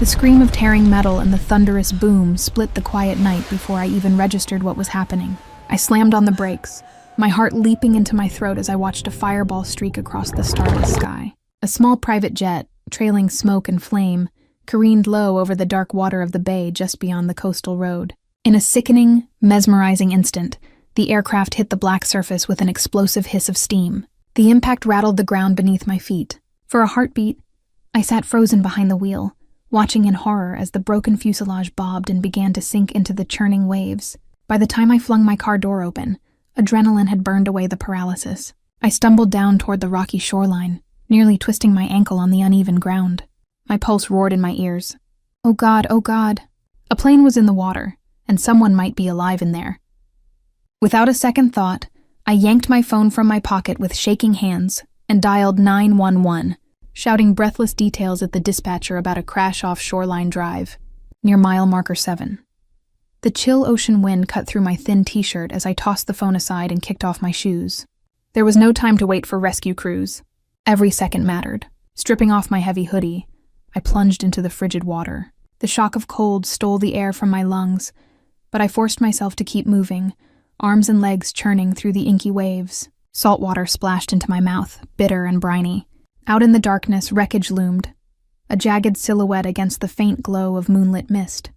The scream of tearing metal and the thunderous boom split the quiet night before I even registered what was happening. I slammed on the brakes, my heart leaping into my throat as I watched a fireball streak across the starless sky. A small private jet, trailing smoke and flame, careened low over the dark water of the bay just beyond the coastal road. In a sickening, mesmerizing instant, the aircraft hit the black surface with an explosive hiss of steam. The impact rattled the ground beneath my feet. For a heartbeat, I sat frozen behind the wheel, watching in horror as the broken fuselage bobbed and began to sink into the churning waves. By the time I flung my car door open, adrenaline had burned away the paralysis. I stumbled down toward the rocky shoreline, nearly twisting my ankle on the uneven ground. My pulse roared in my ears. Oh God, oh God. A plane was in the water, and someone might be alive in there. Without a second thought, I yanked my phone from my pocket with shaking hands and dialed 911, shouting breathless details at the dispatcher about a crash off Shoreline Drive, near mile marker 7. The chill ocean wind cut through my thin t-shirt as I tossed the phone aside and kicked off my shoes. There was no time to wait for rescue crews. Every second mattered. Stripping off my heavy hoodie, I plunged into the frigid water. The shock of cold stole the air from my lungs, but I forced myself to keep moving, arms and legs churning through the inky waves. Salt water splashed into my mouth, bitter and briny. Out in the darkness, wreckage loomed, a jagged silhouette against the faint glow of moonlit mist.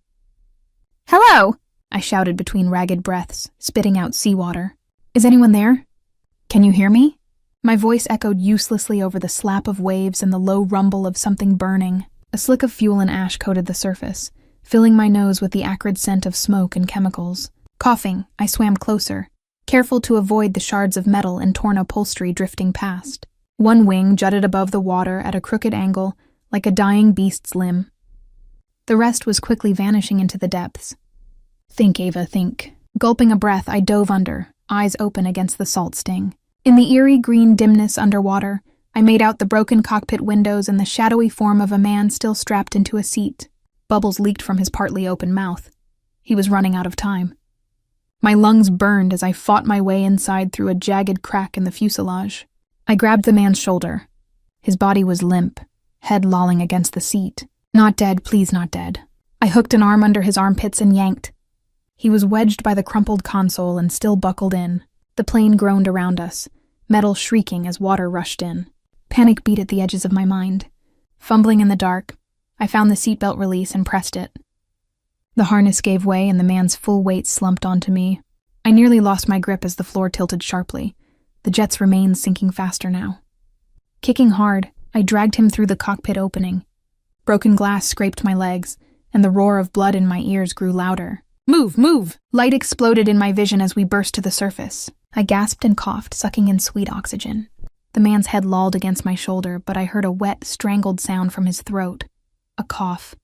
"Hello!" I shouted between ragged breaths, spitting out seawater. "Is anyone there? Can you hear me?" My voice echoed uselessly over the slap of waves and the low rumble of something burning. A slick of fuel and ash coated the surface, filling my nose with the acrid scent of smoke and chemicals. Coughing, I swam closer, careful to avoid the shards of metal and torn upholstery drifting past. One wing jutted above the water at a crooked angle, like a dying beast's limb. The rest was quickly vanishing into the depths. Think, Ava, think. Gulping a breath, I dove under, eyes open against the salt sting. In the eerie green dimness underwater, I made out the broken cockpit windows and the shadowy form of a man still strapped into a seat. Bubbles leaked from his partly open mouth. He was running out of time. My lungs burned as I fought my way inside through a jagged crack in the fuselage. I grabbed the man's shoulder. His body was limp, head lolling against the seat. Not dead, please not dead. I hooked an arm under his armpits and yanked. He was wedged by the crumpled console and still buckled in. The plane groaned around us, metal shrieking as water rushed in. Panic beat at the edges of my mind. Fumbling in the dark, I found the seatbelt release and pressed it. The harness gave way and the man's full weight slumped onto me. I nearly lost my grip as the floor tilted sharply, the jet's remains sinking faster now. Kicking hard, I dragged him through the cockpit opening. Broken glass scraped my legs, and the roar of blood in my ears grew louder. "Move, move!" Light exploded in my vision as we burst to the surface. I gasped and coughed, sucking in sweet oxygen. The man's head lolled against my shoulder, but I heard a wet, strangled sound from his throat. A cough.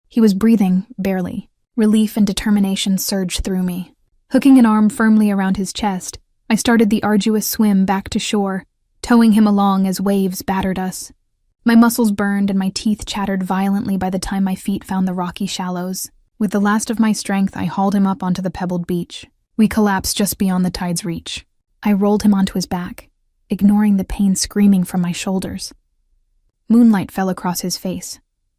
He was breathing, barely. Relief and determination surged through me. Hooking an arm firmly around his chest, I started the arduous swim back to shore, towing him along as waves battered us. My muscles burned and my teeth chattered violently by the time my feet found the rocky shallows. With the last of my strength, I hauled him up onto the pebbled beach. We collapsed just beyond the tide's reach. I rolled him onto his back, ignoring the pain screaming from my shoulders. Moonlight fell across his face,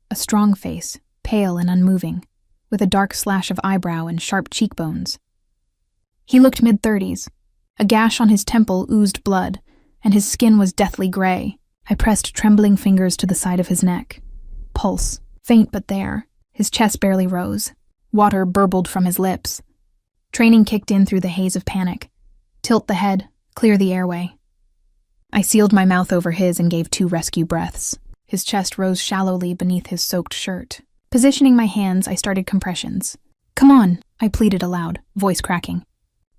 a strong face, pale and unmoving, with a dark slash of eyebrow and sharp cheekbones. He looked mid-30s. A gash on his temple oozed blood, and his skin was deathly gray. I pressed trembling fingers to the side of his neck. Pulse, faint but there. His chest barely rose. Water burbled from his lips. Training kicked in through the haze of panic. Tilt the head, clear the airway. I sealed my mouth over his and gave 2 rescue breaths. His chest rose shallowly beneath his soaked shirt. Positioning my hands, I started compressions. "Come on," I pleaded aloud, voice cracking.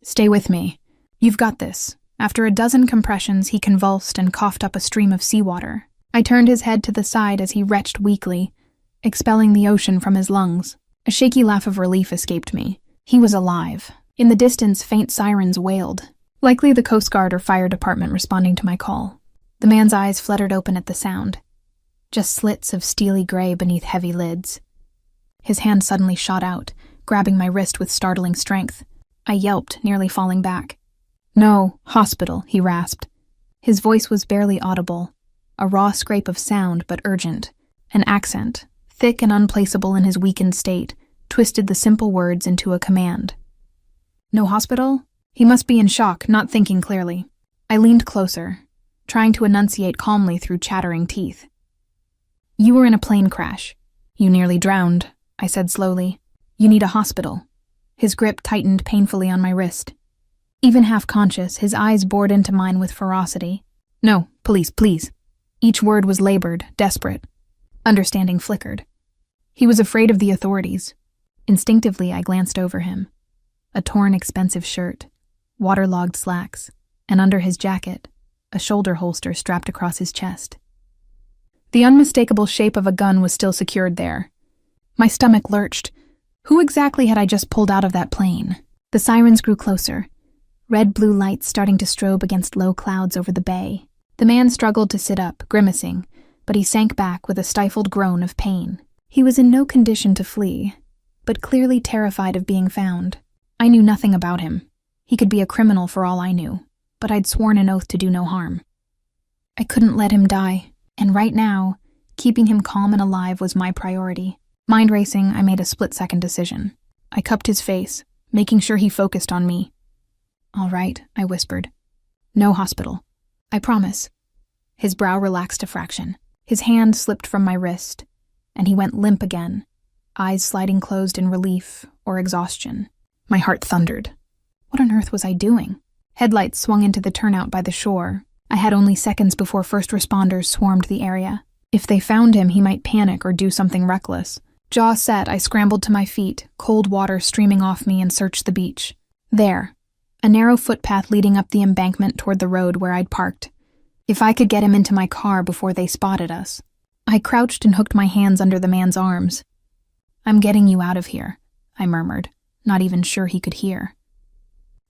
"Stay with me. You've got this." After a dozen compressions, he convulsed and coughed up a stream of seawater. I turned his head to the side as he retched weakly, expelling the ocean from his lungs. A shaky laugh of relief escaped me. He was alive. In the distance, faint sirens wailed. Likely the Coast Guard or fire department responding to my call. The man's eyes fluttered open at the sound. Just slits of steely gray beneath heavy lids. His hand suddenly shot out, grabbing my wrist with startling strength. I yelped, nearly falling back. "No, hospital," he rasped. His voice was barely audible, a raw scrape of sound but urgent, an accent, thick and unplaceable in his weakened state, twisted the simple words into a command. No hospital? He must be in shock, not thinking clearly. I leaned closer, trying to enunciate calmly through chattering teeth. You were in a plane crash. You nearly drowned, I said slowly. You need a hospital. His grip tightened painfully on my wrist. Even half conscious, his eyes bored into mine with ferocity. No, police, please. Each word was labored, desperate. Understanding flickered. He was afraid of the authorities. Instinctively, I glanced over him. A torn, expensive shirt, waterlogged slacks, and under his jacket, a shoulder holster strapped across his chest. The unmistakable shape of a gun was still secured there. My stomach lurched. Who exactly had I just pulled out of that plane? The sirens grew closer, red-blue lights starting to strobe against low clouds over the bay. The man struggled to sit up, grimacing, but he sank back with a stifled groan of pain. He was in no condition to flee, but clearly terrified of being found. I knew nothing about him. He could be a criminal for all I knew, but I'd sworn an oath to do no harm. I couldn't let him die, and right now, keeping him calm and alive was my priority. Mind racing, I made a split-second decision. I cupped his face, making sure he focused on me. All right, I whispered. No hospital. I promise. His brow relaxed a fraction. His hand slipped from my wrist, and he went limp again, eyes sliding closed in relief or exhaustion. My heart thundered. What on earth was I doing? Headlights swung into the turnout by the shore. I had only seconds before first responders swarmed the area. If they found him, he might panic or do something reckless. Jaw set, I scrambled to my feet, cold water streaming off me, and searched the beach. There, a narrow footpath leading up the embankment toward the road where I'd parked. If I could get him into my car before they spotted us. I crouched and hooked my hands under the man's arms. I'm getting you out of here, I murmured, not even sure he could hear.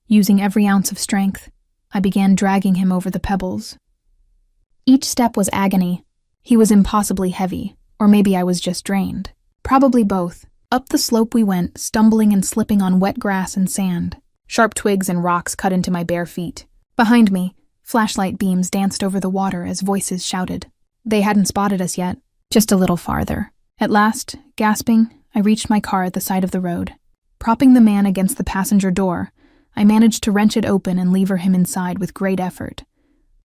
Using every ounce of strength, I began dragging him over the pebbles. Each step was agony. He was impossibly heavy, or maybe I was just drained. Probably both. Up the slope we went, stumbling and slipping on wet grass and sand. Sharp twigs and rocks cut into my bare feet. Behind me, flashlight beams danced over the water as voices shouted. They hadn't spotted us yet, just a little farther. At last, gasping, I reached my car at the side of the road. Propping the man against the passenger door, I managed to wrench it open and lever him inside with great effort.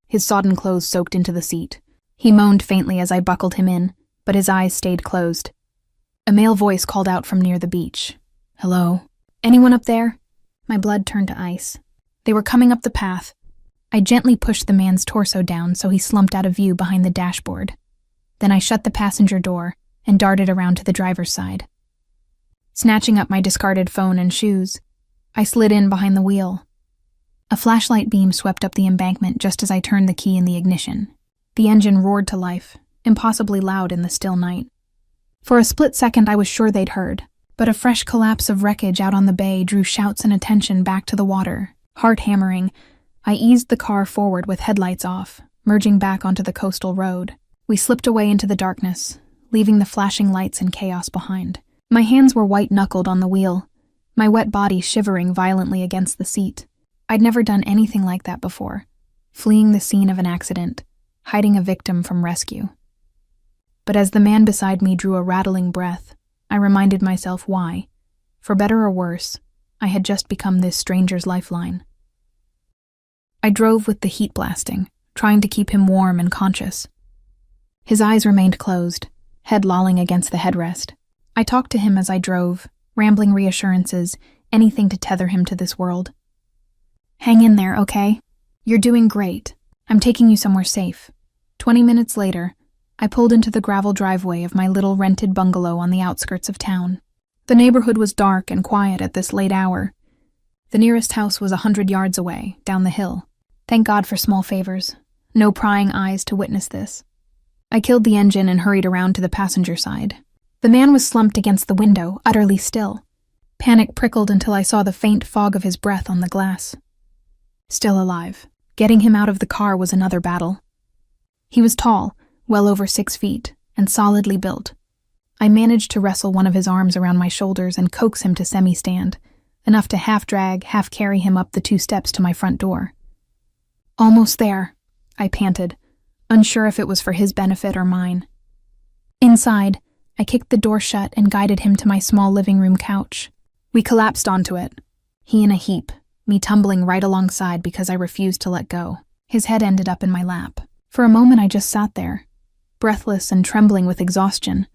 His sodden clothes soaked into the seat. He moaned faintly as I buckled him in, but his eyes stayed closed. A male voice called out from near the beach. Hello? Anyone up there? My blood turned to ice. They were coming up the path. I gently pushed the man's torso down so he slumped out of view behind the dashboard. Then I shut the passenger door and darted around to the driver's side. Snatching up my discarded phone and shoes, I slid in behind the wheel. A flashlight beam swept up the embankment just as I turned the key in the ignition. The engine roared to life, impossibly loud in the still night. For a split second I was sure they'd heard, but a fresh collapse of wreckage out on the bay drew shouts and attention back to the water. Heart hammering, I eased the car forward with headlights off, merging back onto the coastal road. We slipped away into the darkness, leaving the flashing lights and chaos behind. My hands were white-knuckled on the wheel, my wet body shivering violently against the seat. I'd never done anything like that before, fleeing the scene of an accident, hiding a victim from rescue. But as the man beside me drew a rattling breath, I reminded myself why, for better or worse, I had just become this stranger's lifeline. I drove with the heat blasting, trying to keep him warm and conscious. His eyes remained closed, head lolling against the headrest. I talked to him as I drove, rambling reassurances, anything to tether him to this world. Hang in there, okay? You're doing great. I'm taking you somewhere safe. 20 minutes later, I pulled into the gravel driveway of my little rented bungalow on the outskirts of town. The neighborhood was dark and quiet at this late hour. The nearest house was 100 yards away, down the hill. Thank God for small favors. No prying eyes to witness this. I killed the engine and hurried around to the passenger side. The man was slumped against the window, utterly still. Panic prickled until I saw the faint fog of his breath on the glass. Still alive. Getting him out of the car was another battle. He was tall, well over 6 feet, and solidly built. I managed to wrestle one of his arms around my shoulders and coax him to semi-stand, enough to half-drag, half-carry him up the 2 steps to my front door. Almost there, I panted, unsure if it was for his benefit or mine. Inside, I kicked the door shut and guided him to my small living room couch. We collapsed onto it, he in a heap, me tumbling right alongside because I refused to let go. His head ended up in my lap. For a moment I just sat there, breathless and trembling with exhaustion,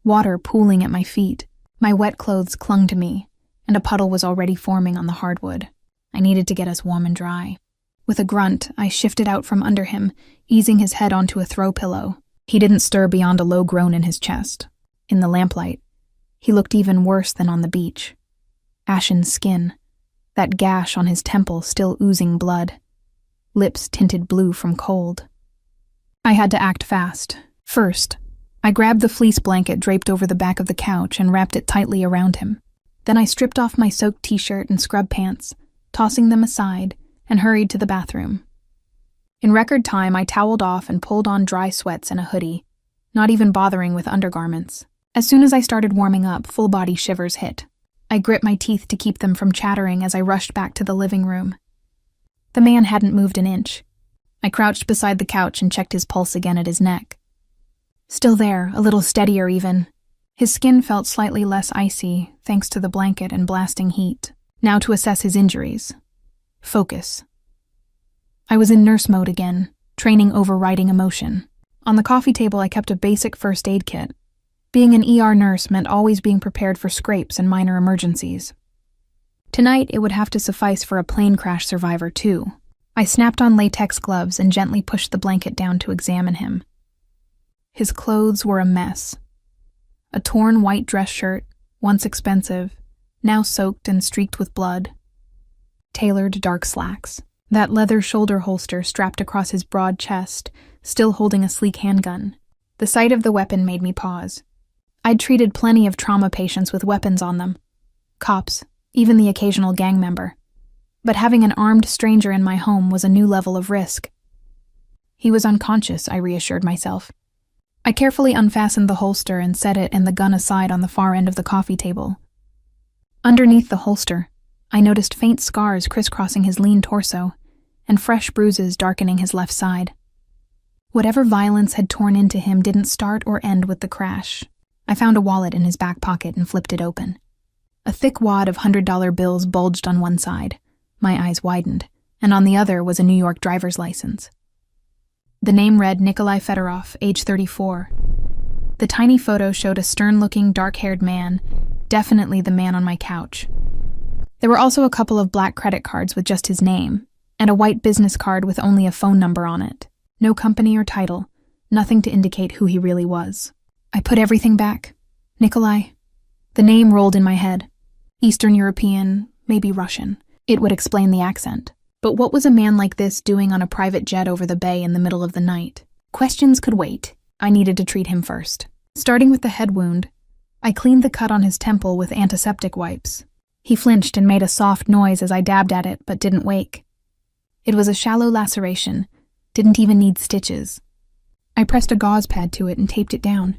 water pooling at my feet. My wet clothes clung to me, and a puddle was already forming on the hardwood. I needed to get us warm and dry. With a grunt, I shifted out from under him, easing his head onto a throw pillow. He didn't stir beyond a low groan in his chest. In the lamplight, he looked even worse than on the beach. Ashen skin, that gash on his temple still oozing blood, lips tinted blue from cold. I had to act fast. First, I grabbed the fleece blanket draped over the back of the couch and wrapped it tightly around him. Then I stripped off my soaked t-shirt and scrub pants, tossing them aside, and hurried to the bathroom. In record time, I toweled off and pulled on dry sweats and a hoodie, not even bothering with undergarments. As soon as I started warming up, full-body shivers hit. I grit my teeth to keep them from chattering as I rushed back to the living room. The man hadn't moved an inch. I crouched beside the couch and checked his pulse again at his neck. Still there, a little steadier even. His skin felt slightly less icy, thanks to the blanket and blasting heat. Now to assess his injuries. Focus. I was in nurse mode again, training overriding emotion. On the coffee table I kept a basic first aid kit. Being an ER nurse meant always being prepared for scrapes and minor emergencies. Tonight it would have to suffice for a plane crash survivor too. I snapped on latex gloves and gently pushed the blanket down to examine him. His clothes were a mess. A torn white dress shirt, once expensive, now soaked and streaked with blood. Tailored dark slacks. That leather shoulder holster strapped across his broad chest, still holding a sleek handgun. The sight of the weapon made me pause. I'd treated plenty of trauma patients with weapons on them. Cops, even the occasional gang member. But having an armed stranger in my home was a new level of risk. He was unconscious, I reassured myself. I carefully unfastened the holster and set it and the gun aside on the far end of the coffee table. Underneath the holster, I noticed faint scars crisscrossing his lean torso and fresh bruises darkening his left side. Whatever violence had torn into him didn't start or end with the crash. I found a wallet in his back pocket and flipped it open. A thick wad of $100 bills bulged on one side. My eyes widened, and on the other was a New York driver's license. The name read Nikolai Fedorov, age 34. The tiny photo showed a stern-looking, dark-haired man, definitely the man on my couch. There were also a couple of black credit cards with just his name, and a white business card with only a phone number on it. No company or title, nothing to indicate who he really was. I put everything back. Nikolai. The name rolled in my head. Eastern European, maybe Russian. It would explain the accent. But what was a man like this doing on a private jet over the bay in the middle of the night? Questions could wait. I needed to treat him first. Starting with the head wound, I cleaned the cut on his temple with antiseptic wipes. He flinched and made a soft noise as I dabbed at it, but didn't wake. It was a shallow laceration, didn't even need stitches. I pressed a gauze pad to it and taped it down.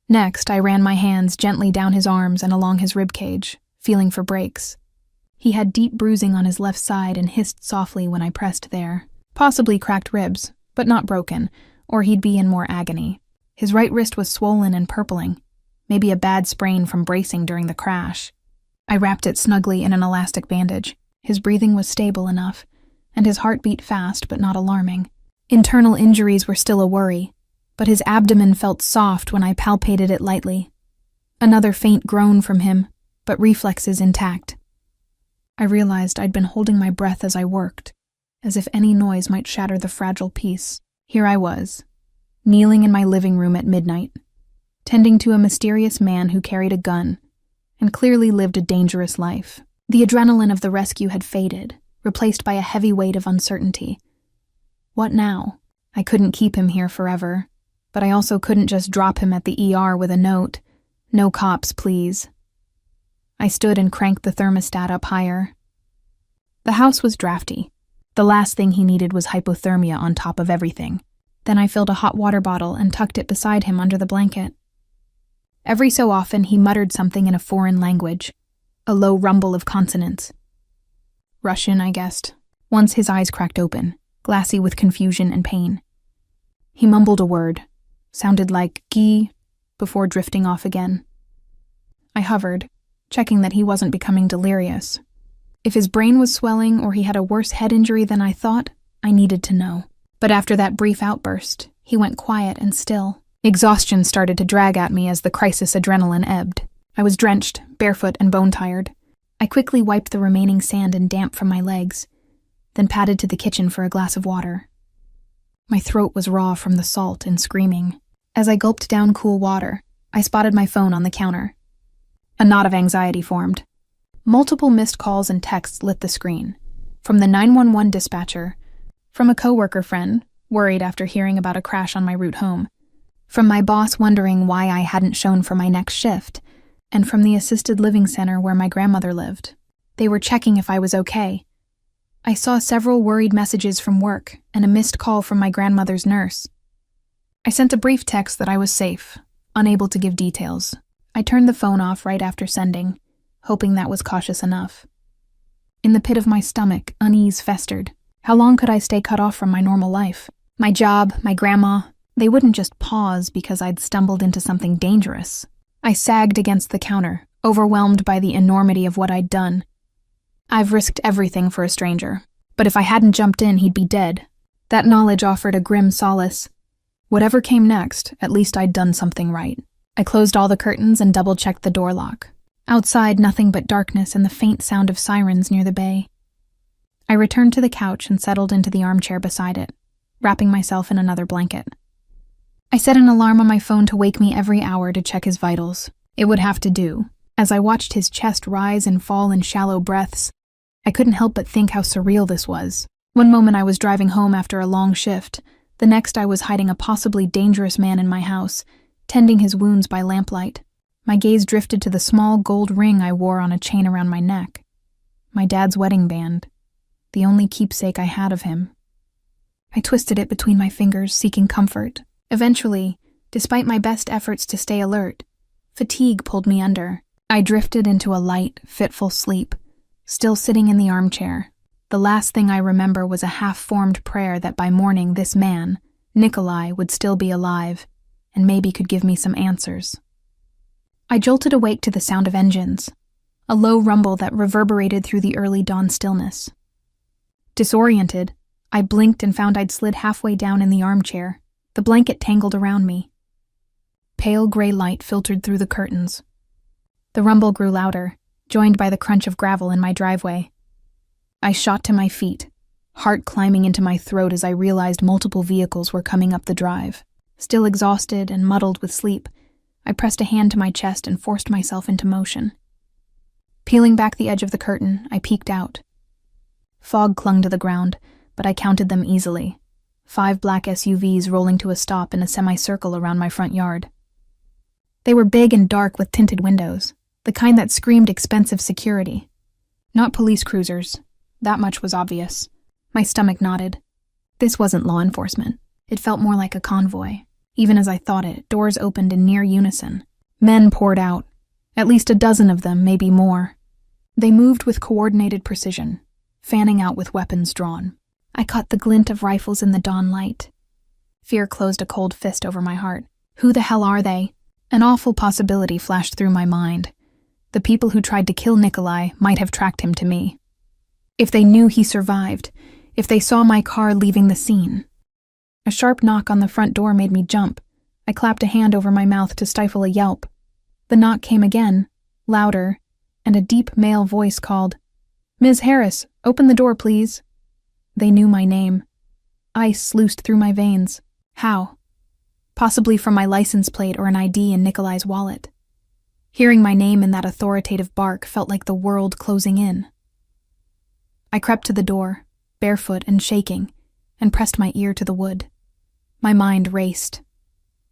Next, I ran my hands gently down his arms and along his ribcage, feeling for breaks. He had deep bruising on his left side and hissed softly when I pressed there. Possibly cracked ribs, but not broken, or he'd be in more agony. His right wrist was swollen and purpling, maybe a bad sprain from bracing during the crash. I wrapped it snugly in an elastic bandage. His breathing was stable enough, and his heart beat fast but not alarming. Internal injuries were still a worry, but his abdomen felt soft when I palpated it lightly. Another faint groan from him, but reflexes intact. I realized I'd been holding my breath as I worked, as if any noise might shatter the fragile peace. Here I was, kneeling in my living room at midnight, tending to a mysterious man who carried a gun and clearly lived a dangerous life. The adrenaline of the rescue had faded, replaced by a heavy weight of uncertainty. What now? I couldn't keep him here forever, but I also couldn't just drop him at the ER with a note, "No cops, please." I stood and cranked the thermostat up higher. The house was drafty. The last thing he needed was hypothermia on top of everything. Then I filled a hot water bottle and tucked it beside him under the blanket. Every so often he muttered something in a foreign language, a low rumble of consonants. Russian, I guessed. Once his eyes cracked open, glassy with confusion and pain. He mumbled a word, sounded like "gi," before drifting off again. I hovered, checking that he wasn't becoming delirious. If his brain was swelling or he had a worse head injury than I thought, I needed to know. But after that brief outburst, he went quiet and still. Exhaustion started to drag at me as the crisis adrenaline ebbed. I was drenched, barefoot, and bone-tired. I quickly wiped the remaining sand and damp from my legs, then padded to the kitchen for a glass of water. My throat was raw from the salt and screaming. As I gulped down cool water, I spotted my phone on the counter. A knot of anxiety formed. Multiple missed calls and texts lit the screen. From the 911 dispatcher, from a coworker friend, worried after hearing about a crash on my route home, from my boss wondering why I hadn't shown for my next shift, and from the assisted living center where my grandmother lived. They were checking if I was okay. I saw several worried messages from work and a missed call from my grandmother's nurse. I sent a brief text that I was safe, unable to give details. I turned the phone off right after sending, hoping that was cautious enough. In the pit of my stomach, unease festered. How long could I stay cut off from my normal life? My job, my grandma, they wouldn't just pause because I'd stumbled into something dangerous. I sagged against the counter, overwhelmed by the enormity of what I'd done. I've risked everything for a stranger, but if I hadn't jumped in, he'd be dead. That knowledge offered a grim solace. Whatever came next, at least I'd done something right. I closed all the curtains and double-checked the door lock. Outside, nothing but darkness and the faint sound of sirens near the bay. I returned to the couch and settled into the armchair beside it, wrapping myself in another blanket. I set an alarm on my phone to wake me every hour to check his vitals. It would have to do. As I watched his chest rise and fall in shallow breaths, I couldn't help but think how surreal this was. One moment I was driving home after a long shift, the next I was hiding a possibly dangerous man in my house, tending his wounds by lamplight. My gaze drifted to the small gold ring I wore on a chain around my neck. My dad's wedding band, the only keepsake I had of him. I twisted it between my fingers, seeking comfort. Eventually, despite my best efforts to stay alert, fatigue pulled me under. I drifted into a light, fitful sleep, still sitting in the armchair. The last thing I remember was a half-formed prayer that by morning this man, Nikolai, would still be alive, and maybe could give me some answers. I jolted awake to the sound of engines, a low rumble that reverberated through the early dawn stillness. Disoriented, I blinked and found I'd slid halfway down in the armchair, the blanket tangled around me. Pale gray light filtered through the curtains. The rumble grew louder, joined by the crunch of gravel in my driveway. I shot to my feet, heart climbing into my throat as I realized multiple vehicles were coming up the drive. Still exhausted and muddled with sleep, I pressed a hand to my chest and forced myself into motion. Peeling back the edge of the curtain, I peeked out. Fog clung to the ground, but I counted them easily. 5 black SUVs rolling to a stop in a semicircle around my front yard. They were big and dark with tinted windows, the kind that screamed expensive security. Not police cruisers. That much was obvious. My stomach knotted. This wasn't law enforcement. It felt more like a convoy. Even as I thought it, doors opened in near unison. Men poured out. At least a dozen of them, maybe more. They moved with coordinated precision, fanning out with weapons drawn. I caught the glint of rifles in the dawn light. Fear closed a cold fist over my heart. Who the hell are they? An awful possibility flashed through my mind. The people who tried to kill Nikolai might have tracked him to me. If they knew he survived, if they saw my car leaving the scene. A sharp knock on the front door made me jump. I clapped a hand over my mouth to stifle a yelp. The knock came again, louder, and a deep male voice called, "Ms. Harris, open the door, please." They knew my name. Ice sluiced through my veins. How? Possibly from my license plate or an ID in Nikolai's wallet. Hearing my name in that authoritative bark felt like the world closing in. I crept to the door, barefoot and shaking, and pressed my ear to the wood. My mind raced.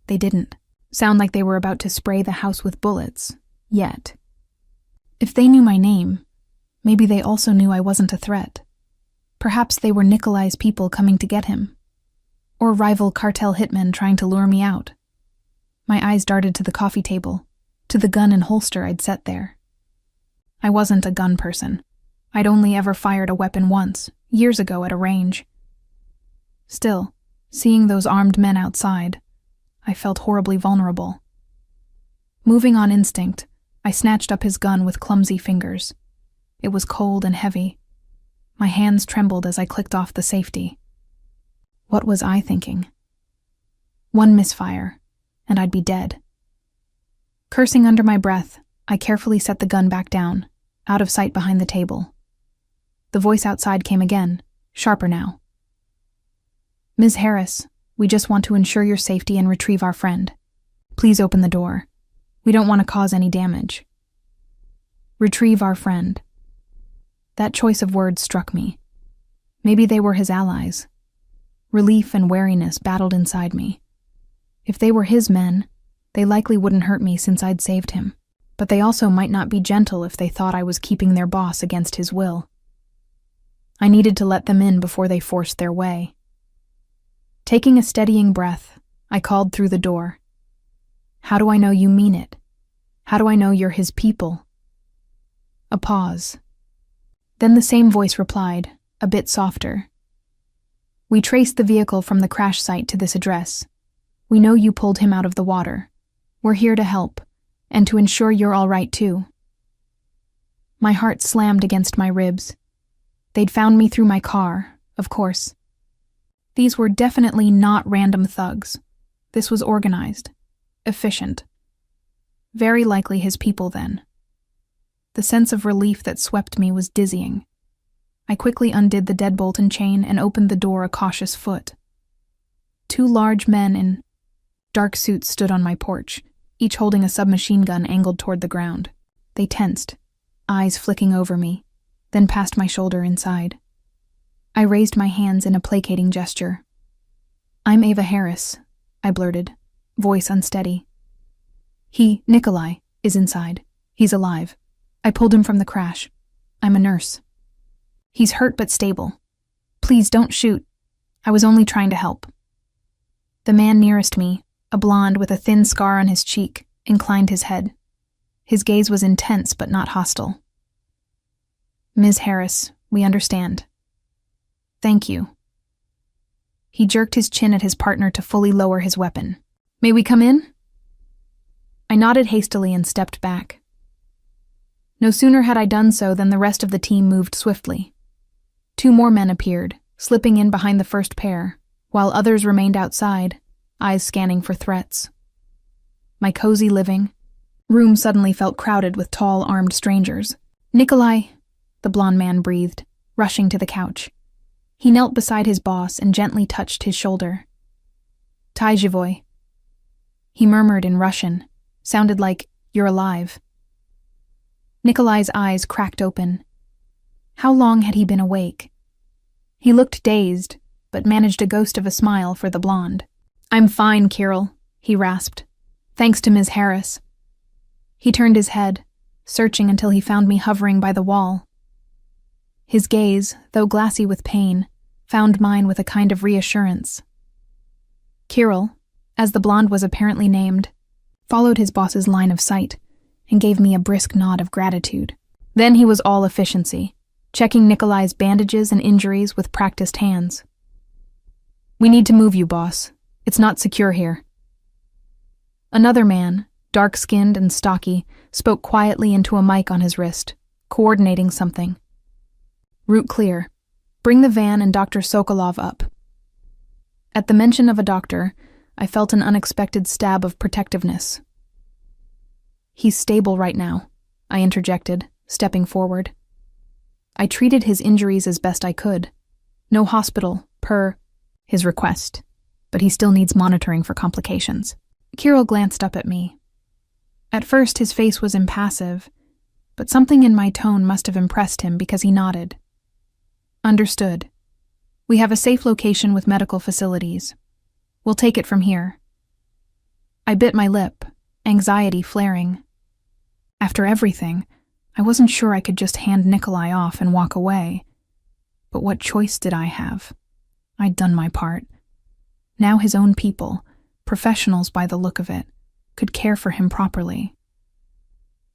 They didn't sound like they were about to spray the house with bullets, yet. If they knew my name, maybe they also knew I wasn't a threat. Perhaps they were Nikolai's people coming to get him, or rival cartel hitmen trying to lure me out. My eyes darted to the coffee table, to the gun and holster I'd set there. I wasn't a gun person. I'd only ever fired a weapon once, years ago at a range. Still, seeing those armed men outside, I felt horribly vulnerable. Moving on instinct, I snatched up his gun with clumsy fingers. It was cold and heavy. My hands trembled as I clicked off the safety. What was I thinking? One misfire, and I'd be dead. Cursing under my breath, I carefully set the gun back down, out of sight behind the table. The voice outside came again, sharper now. "Ms. Harris, we just want to ensure your safety and retrieve our friend. Please open the door. We don't want to cause any damage." Retrieve our friend. That choice of words struck me. Maybe they were his allies. Relief and wariness battled inside me. If they were his men, they likely wouldn't hurt me since I'd saved him. But they also might not be gentle if they thought I was keeping their boss against his will. I needed to let them in before they forced their way. Taking a steadying breath, I called through the door. "How do I know you mean it? How do I know you're his people?" A pause. Then the same voice replied, a bit softer. "We traced the vehicle from the crash site to this address. We know you pulled him out of the water. We're here to help, and to ensure you're all right too." My heart slammed against my ribs. They'd found me through my car, of course. These were definitely not random thugs. This was organized, efficient. Very likely his people then. The sense of relief that swept me was dizzying. I quickly undid the deadbolt and chain and opened the door a cautious foot. Two large men in dark suits stood on my porch, each holding a submachine gun angled toward the ground. They tensed, eyes flicking over me, then past my shoulder inside. I raised my hands in a placating gesture. "I'm Ava Harris," I blurted, voice unsteady. Nikolai, is inside. He's alive. I pulled him from the crash. I'm a nurse. He's hurt but stable. Please don't shoot. I was only trying to help." The man nearest me, a blonde with a thin scar on his cheek, inclined his head. His gaze was intense but not hostile. "Ms. Harris, we understand." "Thank you." He jerked his chin at his partner to fully lower his weapon. "May we come in?" I nodded hastily and stepped back. No sooner had I done so than the rest of the team moved swiftly. Two more men appeared, slipping in behind the first pair, while others remained outside, eyes scanning for threats. My cozy living room suddenly felt crowded with tall, armed strangers. "Nikolai," the blonde man breathed, rushing to the couch. He knelt beside his boss and gently touched his shoulder. "Tai Jivoy." He murmured in Russian, sounded like, "You're alive." Nikolai's eyes cracked open. How long had he been awake? He looked dazed, but managed a ghost of a smile for the blonde. "I'm fine, Kirill," he rasped. "Thanks to Ms. Harris." He turned his head, searching until he found me hovering by the wall. His gaze, though glassy with pain, found mine with a kind of reassurance. Kirill, as the blonde was apparently named, followed his boss's line of sight and gave me a brisk nod of gratitude. Then he was all efficiency, checking Nikolai's bandages and injuries with practiced hands. "We need to move you, boss. It's not secure here." Another man, dark-skinned and stocky, spoke quietly into a mic on his wrist, coordinating something. "Route clear. Bring the van and Dr. Sokolov up." At the mention of a doctor, I felt an unexpected stab of protectiveness. "He's stable right now," I interjected, stepping forward. I treated his injuries as best I could. No hospital, per his request, but he still needs monitoring for complications. Kirill glanced up at me. At first, his face was impassive, but something in my tone must have impressed him because he nodded. "Understood. We have a safe location with medical facilities. We'll take it from here." I bit my lip, anxiety flaring. After everything, I wasn't sure I could just hand Nikolai off and walk away. But what choice did I have? I'd done my part. Now his own people, professionals by the look of it, could care for him properly.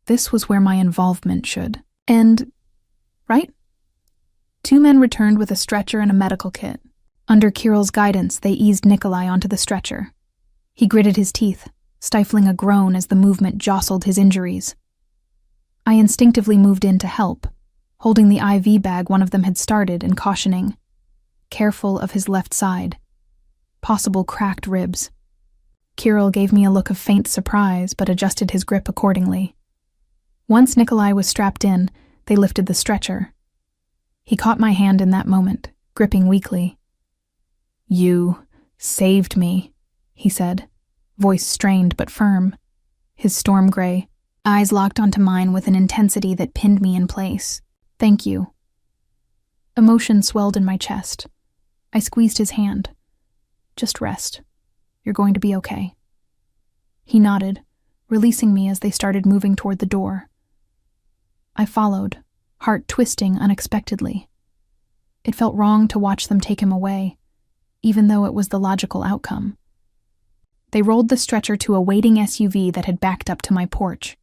This was where my involvement should end, right? Two men returned with a stretcher and a medical kit. Under Kirill's guidance, they eased Nikolai onto the stretcher. He gritted his teeth, stifling a groan as the movement jostled his injuries. I instinctively moved in to help, holding the IV bag one of them had started and cautioning, "Careful of his left side. Possible cracked ribs." Kirill gave me a look of faint surprise but adjusted his grip accordingly. Once Nikolai was strapped in, they lifted the stretcher. He caught my hand in that moment, gripping weakly. "You saved me," he said, voice strained but firm. His storm gray eyes locked onto mine with an intensity that pinned me in place. "Thank you." Emotion swelled in my chest. I squeezed his hand. "Just rest. You're going to be okay." He nodded, releasing me as they started moving toward the door. I followed, heart twisting unexpectedly. It felt wrong to watch them take him away, even though it was the logical outcome. They rolled the stretcher to a waiting SUV that had backed up to my porch.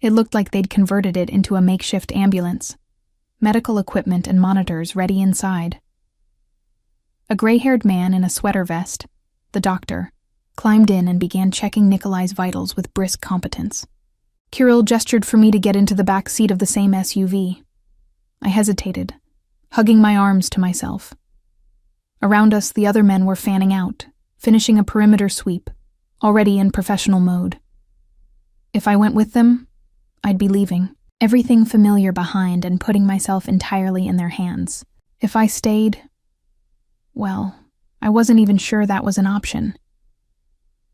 It looked like they'd converted it into a makeshift ambulance, medical equipment and monitors ready inside. A gray-haired man in a sweater vest, the doctor, climbed in and began checking Nikolai's vitals with brisk competence. Kirill gestured for me to get into the back seat of the same SUV. I hesitated, hugging my arms to myself. Around us, the other men were fanning out, finishing a perimeter sweep, already in professional mode. If I went with them, I'd be leaving everything familiar behind and putting myself entirely in their hands. If I stayed, well, I wasn't even sure that was an option.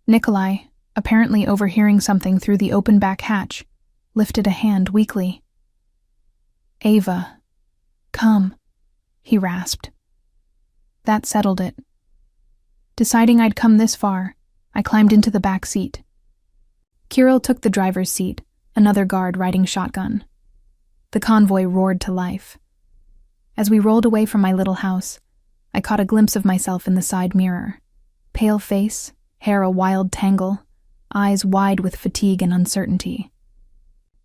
Nikolai, apparently overhearing something through the open back hatch, lifted a hand weakly. "Ava, come," he rasped. That settled it. Deciding I'd come this far, I climbed into the back seat. Kirill took the driver's seat, another guard riding shotgun. The convoy roared to life. As we rolled away from my little house, I caught a glimpse of myself in the side mirror. Pale face, hair a wild tangle, eyes wide with fatigue and uncertainty.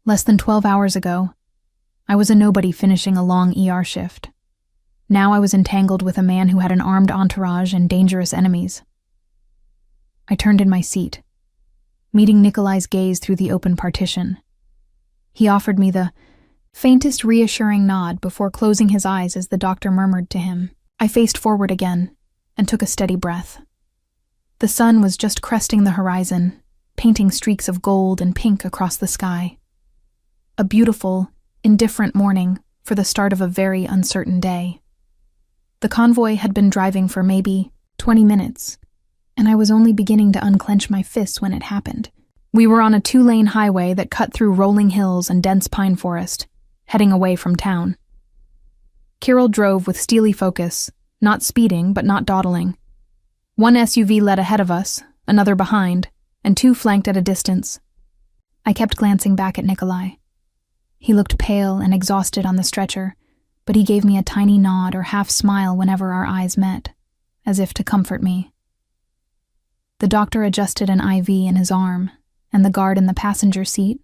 Less than 12 hours ago, I was a nobody finishing a long ER shift. Now I was entangled with a man who had an armed entourage and dangerous enemies. I turned in my seat, meeting Nikolai's gaze through the open partition. He offered me the faintest reassuring nod before closing his eyes as the doctor murmured to him. I faced forward again and took a steady breath. The sun was just cresting the horizon, painting streaks of gold and pink across the sky. A beautiful, indifferent morning for the start of a very uncertain day. The convoy had been driving for maybe 20 minutes, and I was only beginning to unclench my fists when it happened. We were on a 2-lane highway that cut through rolling hills and dense pine forest, heading away from town. Kirill drove with steely focus, not speeding but not dawdling. One SUV led ahead of us, another behind, and 2 flanked at a distance. I kept glancing back at Nikolai. He looked pale and exhausted on the stretcher, but he gave me a tiny nod or half-smile whenever our eyes met, as if to comfort me. The doctor adjusted an IV in his arm, and the guard in the passenger seat,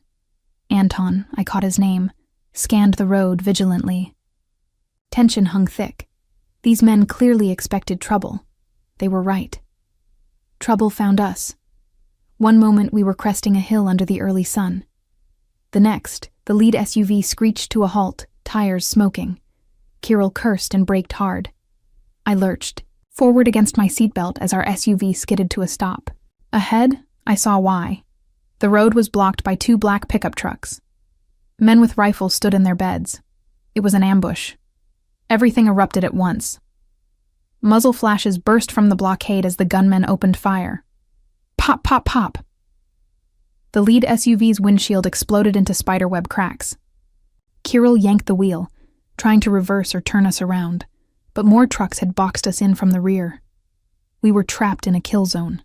Anton, I caught his name, scanned the road vigilantly. Tension hung thick. These men clearly expected trouble. They were right. Trouble found us. One moment we were cresting a hill under the early sun. The next, the lead SUV screeched to a halt, tires smoking. Kirill cursed and braked hard. I lurched, forward against my seatbelt as our SUV skidded to a stop. Ahead, I saw why. The road was blocked by 2 black pickup trucks. Men with rifles stood in their beds. It was an ambush. Everything erupted at once. Muzzle flashes burst from the blockade as the gunmen opened fire. Pop, pop, pop. The lead SUV's windshield exploded into spiderweb cracks. Kirill yanked the wheel, trying to reverse or turn us around, but more trucks had boxed us in from the rear. We were trapped in a kill zone.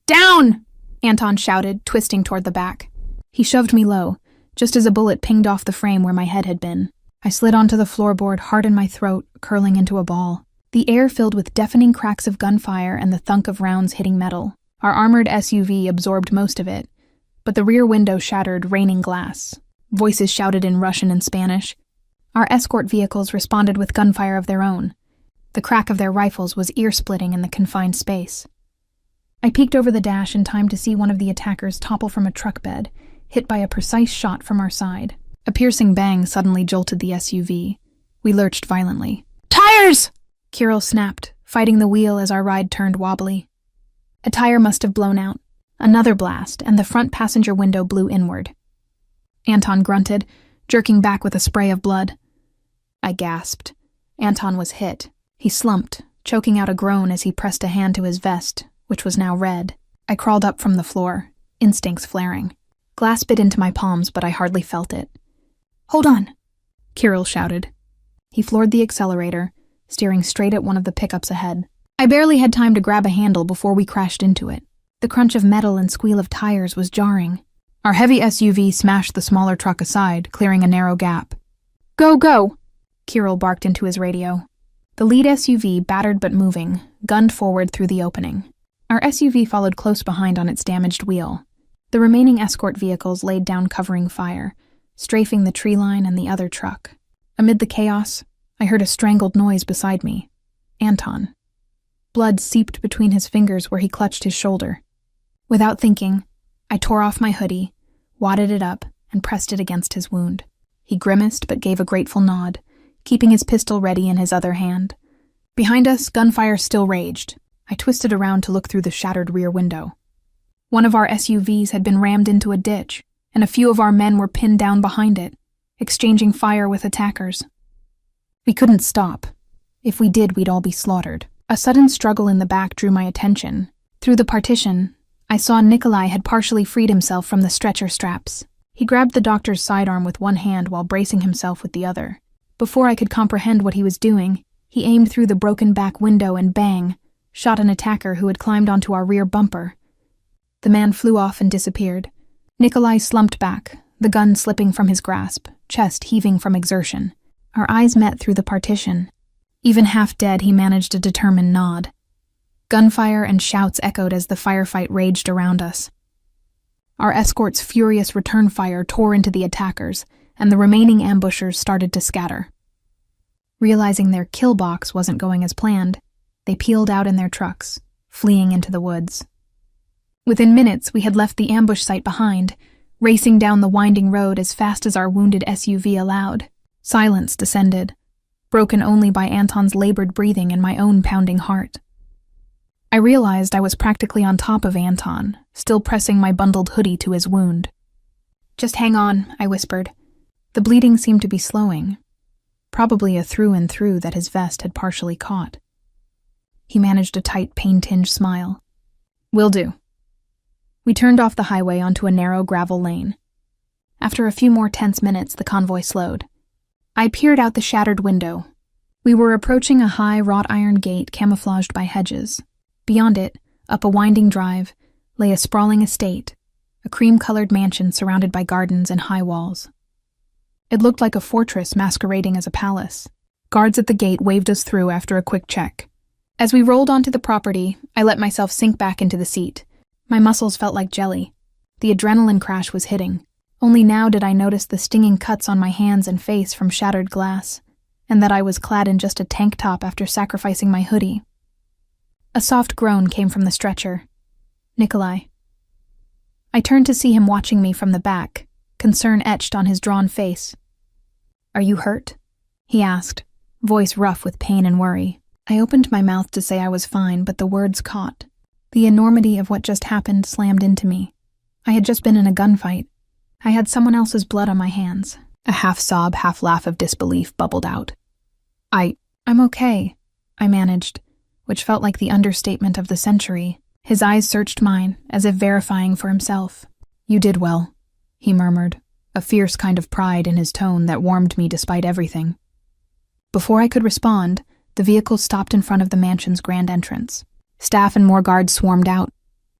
"Down!" Anton shouted, twisting toward the back. He shoved me low, just as a bullet pinged off the frame where my head had been. I slid onto the floorboard, heart in my throat, curling into a ball. The air filled with deafening cracks of gunfire and the thunk of rounds hitting metal. Our armored SUV absorbed most of it, but the rear window shattered, raining glass. Voices shouted in Russian and Spanish. Our escort vehicles responded with gunfire of their own. The crack of their rifles was ear-splitting in the confined space. I peeked over the dash in time to see one of the attackers topple from a truck bed, hit by a precise shot from our side. A piercing bang suddenly jolted the SUV. We lurched violently. "Tires!" Kirill snapped, fighting the wheel as our ride turned wobbly. A tire must have blown out. Another blast, and the front passenger window blew inward. Anton grunted, jerking back with a spray of blood. I gasped. Anton was hit. He slumped, choking out a groan as he pressed a hand to his vest, which was now red. I crawled up from the floor, instincts flaring. Glass bit into my palms, but I hardly felt it. "Hold on," Kirill shouted. He floored the accelerator, steering straight at one of the pickups ahead. I barely had time to grab a handle before we crashed into it. The crunch of metal and squeal of tires was jarring. Our heavy SUV smashed the smaller truck aside, clearing a narrow gap. "Go, go!" Kirill barked into his radio. The lead SUV, battered but moving, gunned forward through the opening. Our SUV followed close behind on its damaged wheel. The remaining escort vehicles laid down covering fire, strafing the tree line and the other truck. Amid the chaos, I heard a strangled noise beside me. Anton. Blood seeped between his fingers where he clutched his shoulder. Without thinking, I tore off my hoodie, wadded it up, and pressed it against his wound. He grimaced but gave a grateful nod, keeping his pistol ready in his other hand. Behind us, gunfire still raged. I twisted around to look through the shattered rear window. One of our SUVs had been rammed into a ditch, and a few of our men were pinned down behind it, exchanging fire with attackers. We couldn't stop. If we did, we'd all be slaughtered. A sudden struggle in the back drew my attention. Through the partition, I saw Nikolai had partially freed himself from the stretcher straps. He grabbed the doctor's sidearm with one hand while bracing himself with the other. Before I could comprehend what he was doing, he aimed through the broken back window and bang, shot an attacker who had climbed onto our rear bumper. The man flew off and disappeared. Nikolai slumped back, the gun slipping from his grasp, chest heaving from exertion. Our eyes met through the partition. Even half dead, he managed a determined nod. Gunfire and shouts echoed as the firefight raged around us. Our escort's furious return fire tore into the attackers, and the remaining ambushers started to scatter. Realizing their kill box wasn't going as planned, they peeled out in their trucks, fleeing into the woods. Within minutes, we had left the ambush site behind, racing down the winding road as fast as our wounded SUV allowed. Silence descended, broken only by Anton's labored breathing and my own pounding heart. I realized I was practically on top of Anton, still pressing my bundled hoodie to his wound. "Just hang on," I whispered. The bleeding seemed to be slowing, probably a through and through that his vest had partially caught. He managed a tight, pain-tinged smile. "Will do." We turned off the highway onto a narrow gravel lane. After a few more tense minutes, the convoy slowed. I peered out the shattered window. We were approaching a high wrought iron gate camouflaged by hedges. Beyond it, up a winding drive, lay a sprawling estate, a cream-colored mansion surrounded by gardens and high walls. It looked like a fortress masquerading as a palace. Guards at the gate waved us through after a quick check. As we rolled onto the property, I let myself sink back into the seat. My muscles felt like jelly. The adrenaline crash was hitting. Only now did I notice the stinging cuts on my hands and face from shattered glass, and that I was clad in just a tank top after sacrificing my hoodie. A soft groan came from the stretcher. Nikolai. I turned to see him watching me from the back, concern etched on his drawn face. "Are you hurt?" he asked, voice rough with pain and worry. I opened my mouth to say I was fine, but the words caught. The enormity of what just happened slammed into me. I had just been in a gunfight. I had someone else's blood on my hands. A half-sob, half-laugh of disbelief bubbled out. I'm okay, I managed, which felt like the understatement of the century. His eyes searched mine, as if verifying for himself. "You did well," he murmured, a fierce kind of pride in his tone that warmed me despite everything. Before I could respond, the vehicle stopped in front of the mansion's grand entrance. Staff and more guards swarmed out.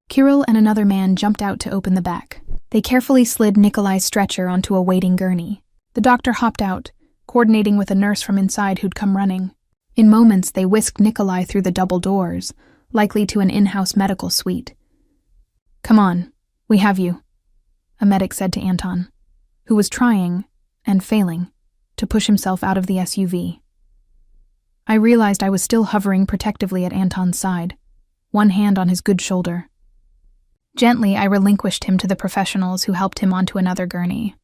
Kirill and another man jumped out to open the back. They carefully slid Nikolai's stretcher onto a waiting gurney. The doctor hopped out, coordinating with a nurse from inside who'd come running. In moments, they whisked Nikolai through the double doors, likely to an in-house medical suite. "Come on, we have you," a medic said to Anton, who was trying, and failing, to push himself out of the SUV. I realized I was still hovering protectively at Anton's side, one hand on his good shoulder. Gently, I relinquished him to the professionals who helped him onto another gurney.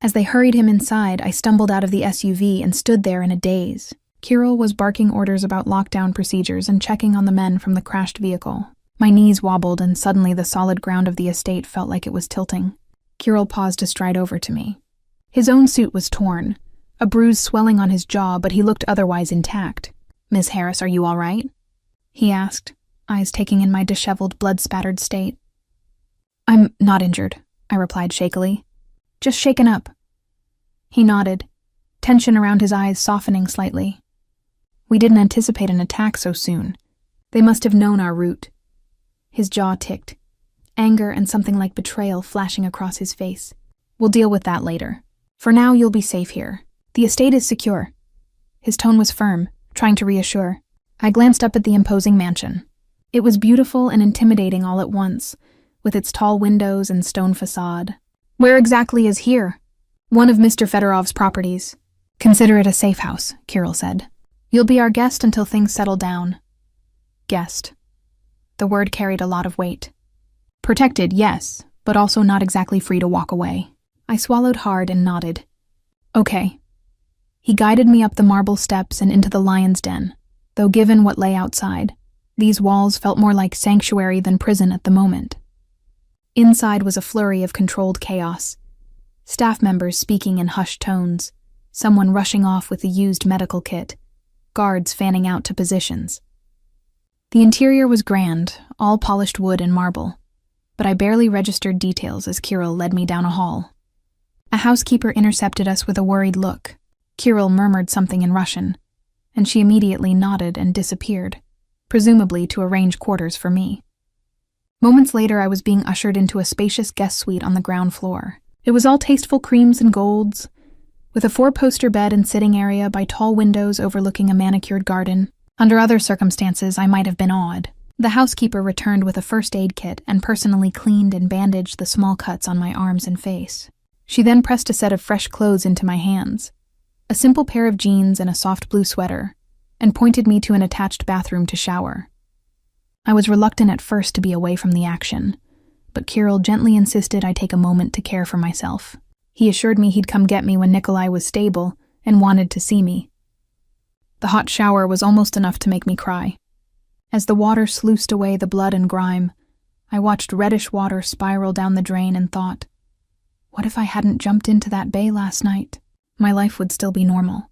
As they hurried him inside, I stumbled out of the SUV and stood there in a daze. Kirill was barking orders about lockdown procedures and checking on the men from the crashed vehicle. My knees wobbled, and suddenly the solid ground of the estate felt like it was tilting. Kirill paused to stride over to me. His own suit was torn, a bruise swelling on his jaw, but he looked otherwise intact. "Miss Harris, are you all right?" he asked, eyes taking in my disheveled, blood-spattered state. "I'm not injured," I replied shakily. "Just shaken up." He nodded, tension around his eyes softening slightly. We didn't anticipate an attack so soon. They must have known our route. His jaw ticked, anger and something like betrayal flashing across his face. "We'll deal with that later. For now, you'll be safe here. The estate is secure." His tone was firm, trying to reassure. I glanced up at the imposing mansion. It was beautiful and intimidating all at once, with its tall windows and stone facade. "Where exactly is here?" "One of Mr. Fedorov's properties. Consider it a safe house," Kirill said. "You'll be our guest until things settle down." Guest. The word carried a lot of weight. Protected, yes, but also not exactly free to walk away. I swallowed hard and nodded. "Okay." He guided me up the marble steps and into the lion's den, though given what lay outside, these walls felt more like sanctuary than prison at the moment. Inside was a flurry of controlled chaos. Staff members speaking in hushed tones, someone rushing off with a used medical kit, guards fanning out to positions. The interior was grand, all polished wood and marble, but I barely registered details as Kirill led me down a hall. A housekeeper intercepted us with a worried look. Kirill murmured something in Russian, and she immediately nodded and disappeared, presumably to arrange quarters for me. Moments later, I was being ushered into a spacious guest suite on the ground floor. It was all tasteful creams and golds, with a 4-poster bed and sitting area by tall windows overlooking a manicured garden. Under other circumstances, I might have been awed. The housekeeper returned with a first aid kit and personally cleaned and bandaged the small cuts on my arms and face. She then pressed a set of fresh clothes into my hands, a simple pair of jeans and a soft blue sweater, and pointed me to an attached bathroom to shower. I was reluctant at first to be away from the action, but Kirill gently insisted I take a moment to care for myself. He assured me he'd come get me when Nikolai was stable and wanted to see me. The hot shower was almost enough to make me cry. As the water sluiced away the blood and grime, I watched reddish water spiral down the drain and thought, what if I hadn't jumped into that bay last night? My life would still be normal.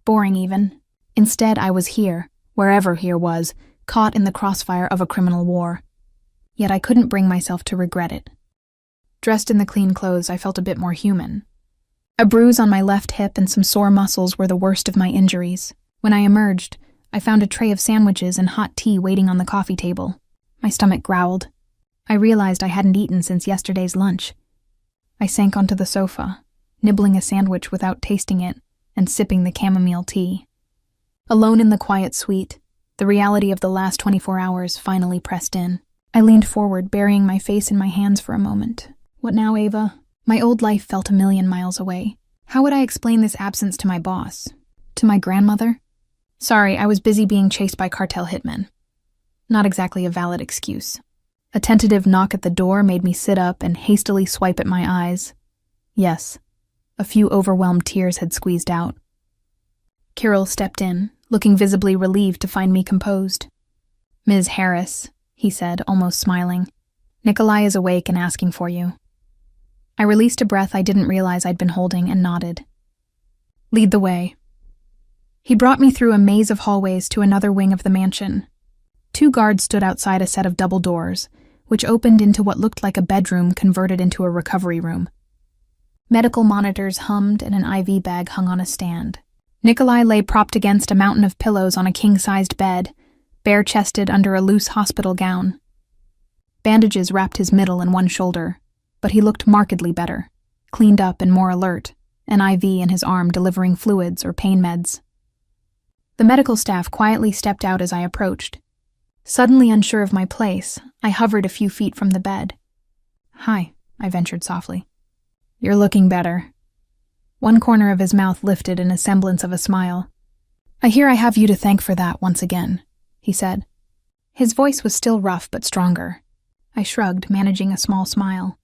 Boring even. Instead, I was here, wherever here was, caught in the crossfire of a criminal war. Yet I couldn't bring myself to regret it. Dressed in the clean clothes, I felt a bit more human. A bruise on my left hip and some sore muscles were the worst of my injuries. When I emerged, I found a tray of sandwiches and hot tea waiting on the coffee table. My stomach growled. I realized I hadn't eaten since yesterday's lunch. I sank onto the sofa, nibbling a sandwich without tasting it and sipping the chamomile tea. Alone in the quiet suite, the reality of the last 24 hours finally pressed in. I leaned forward, burying my face in my hands for a moment. What now, Ava? My old life felt a million miles away. How would I explain this absence to my boss? To my grandmother? Sorry, I was busy being chased by cartel hitmen. Not exactly a valid excuse. A tentative knock at the door made me sit up and hastily swipe at my eyes. Yes, a few overwhelmed tears had squeezed out. Kirill stepped in, looking visibly relieved to find me composed. "Ms. Harris," he said, almost smiling. "Nikolai is awake and asking for you." I released a breath I didn't realize I'd been holding and nodded. "Lead the way." He brought me through a maze of hallways to another wing of the mansion. 2 guards stood outside a set of double doors, which opened into what looked like a bedroom converted into a recovery room. Medical monitors hummed and an IV bag hung on a stand. Nikolai lay propped against a mountain of pillows on a king-sized bed, bare-chested under a loose hospital gown. Bandages wrapped his middle and one shoulder, but he looked markedly better, cleaned up and more alert, an IV in his arm delivering fluids or pain meds. The medical staff quietly stepped out as I approached. Suddenly unsure of my place, I hovered a few feet from the bed. "Hi," I ventured softly. "You're looking better." One corner of his mouth lifted in a semblance of a smile. "I hear I have you to thank for that once again," he said. His voice was still rough but stronger. I shrugged, managing a small smile.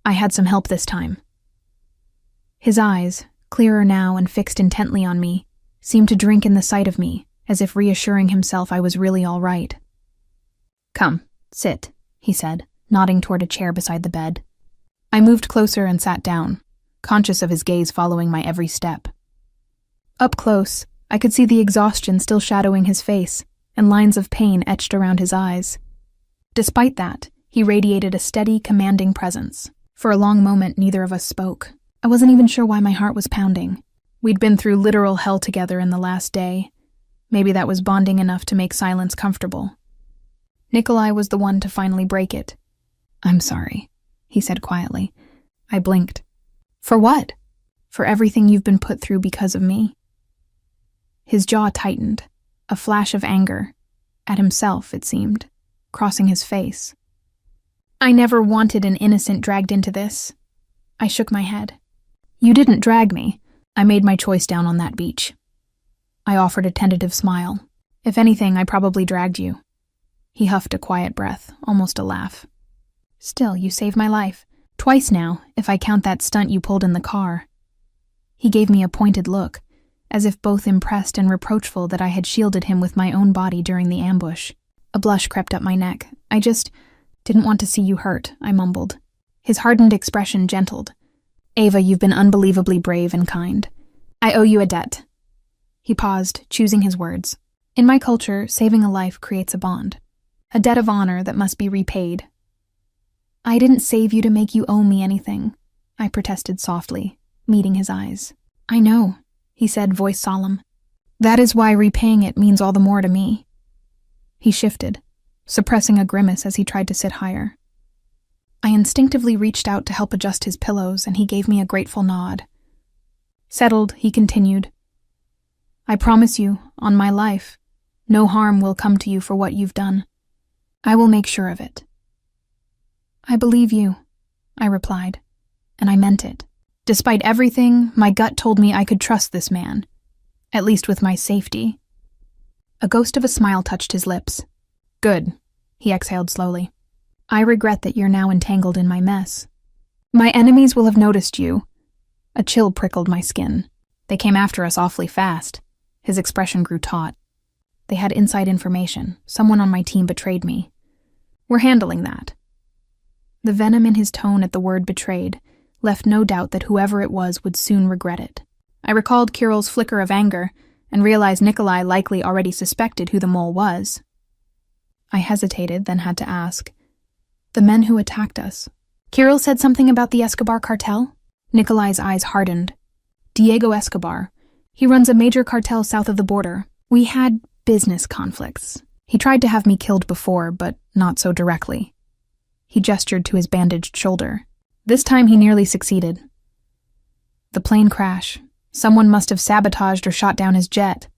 I had some help this time. His eyes, clearer now and fixed intently on me, seemed to drink in the sight of me, as if reassuring himself I was really all right. "Come, sit," he said, nodding toward a chair beside the bed. I moved closer and sat down, conscious of his gaze following my every step. Up close, I could see the exhaustion still shadowing his face, and lines of pain etched around his eyes. Despite that, he radiated a steady, commanding presence. For a long moment, neither of us spoke. I wasn't even sure why my heart was pounding. We'd been through literal hell together in the last day. Maybe that was bonding enough to make silence comfortable. Nikolai was the one to finally break it. "I'm sorry," he said quietly. I blinked. "For what?" "For everything you've been put through because of me." His jaw tightened, a flash of anger, at himself, it seemed, crossing his face. "I never wanted an innocent dragged into this." I shook my head. "You didn't drag me. I made my choice down on that beach." I offered a tentative smile. "If anything, I probably dragged you." He huffed a quiet breath, almost a laugh. "Still, you saved my life. Twice now, if I count that stunt you pulled in the car." He gave me a pointed look, as if both impressed and reproachful that I had shielded him with my own body during the ambush. A blush crept up my neck. "I just didn't want to see you hurt," I mumbled. His hardened expression gentled. "Ava, you've been unbelievably brave and kind. I owe you a debt." He paused, choosing his words. "In my culture, saving a life creates a bond. A debt of honor that must be repaid." "I didn't save you to make you owe me anything," I protested softly, meeting his eyes. "I know," he said, voice solemn. "That is why repaying it means all the more to me." He shifted, suppressing a grimace as he tried to sit higher. I instinctively reached out to help adjust his pillows, and he gave me a grateful nod. Settled, he continued, "I promise you, on my life, no harm will come to you for what you've done. I will make sure of it." "I believe you," I replied, and I meant it. Despite everything, my gut told me I could trust this man, at least with my safety. A ghost of a smile touched his lips. "Good," he exhaled slowly. "I regret that you're now entangled in my mess. My enemies will have noticed you." A chill prickled my skin. "They came after us awfully fast." His expression grew taut. "They had inside information. Someone on my team betrayed me. We're handling that." The venom in his tone at the word betrayed left no doubt that whoever it was would soon regret it. I recalled Kirill's flicker of anger and realized Nikolai likely already suspected who the mole was. I hesitated, then had to ask, "The men who attacked us. Kirill said something about the Escobar cartel?" Nikolai's eyes hardened. "Diego Escobar. He runs a major cartel south of the border. We had business conflicts. He tried to have me killed before, but not so directly." He gestured to his bandaged shoulder. "This time he nearly succeeded." "The plane crash. Someone must have sabotaged or shot down his jet."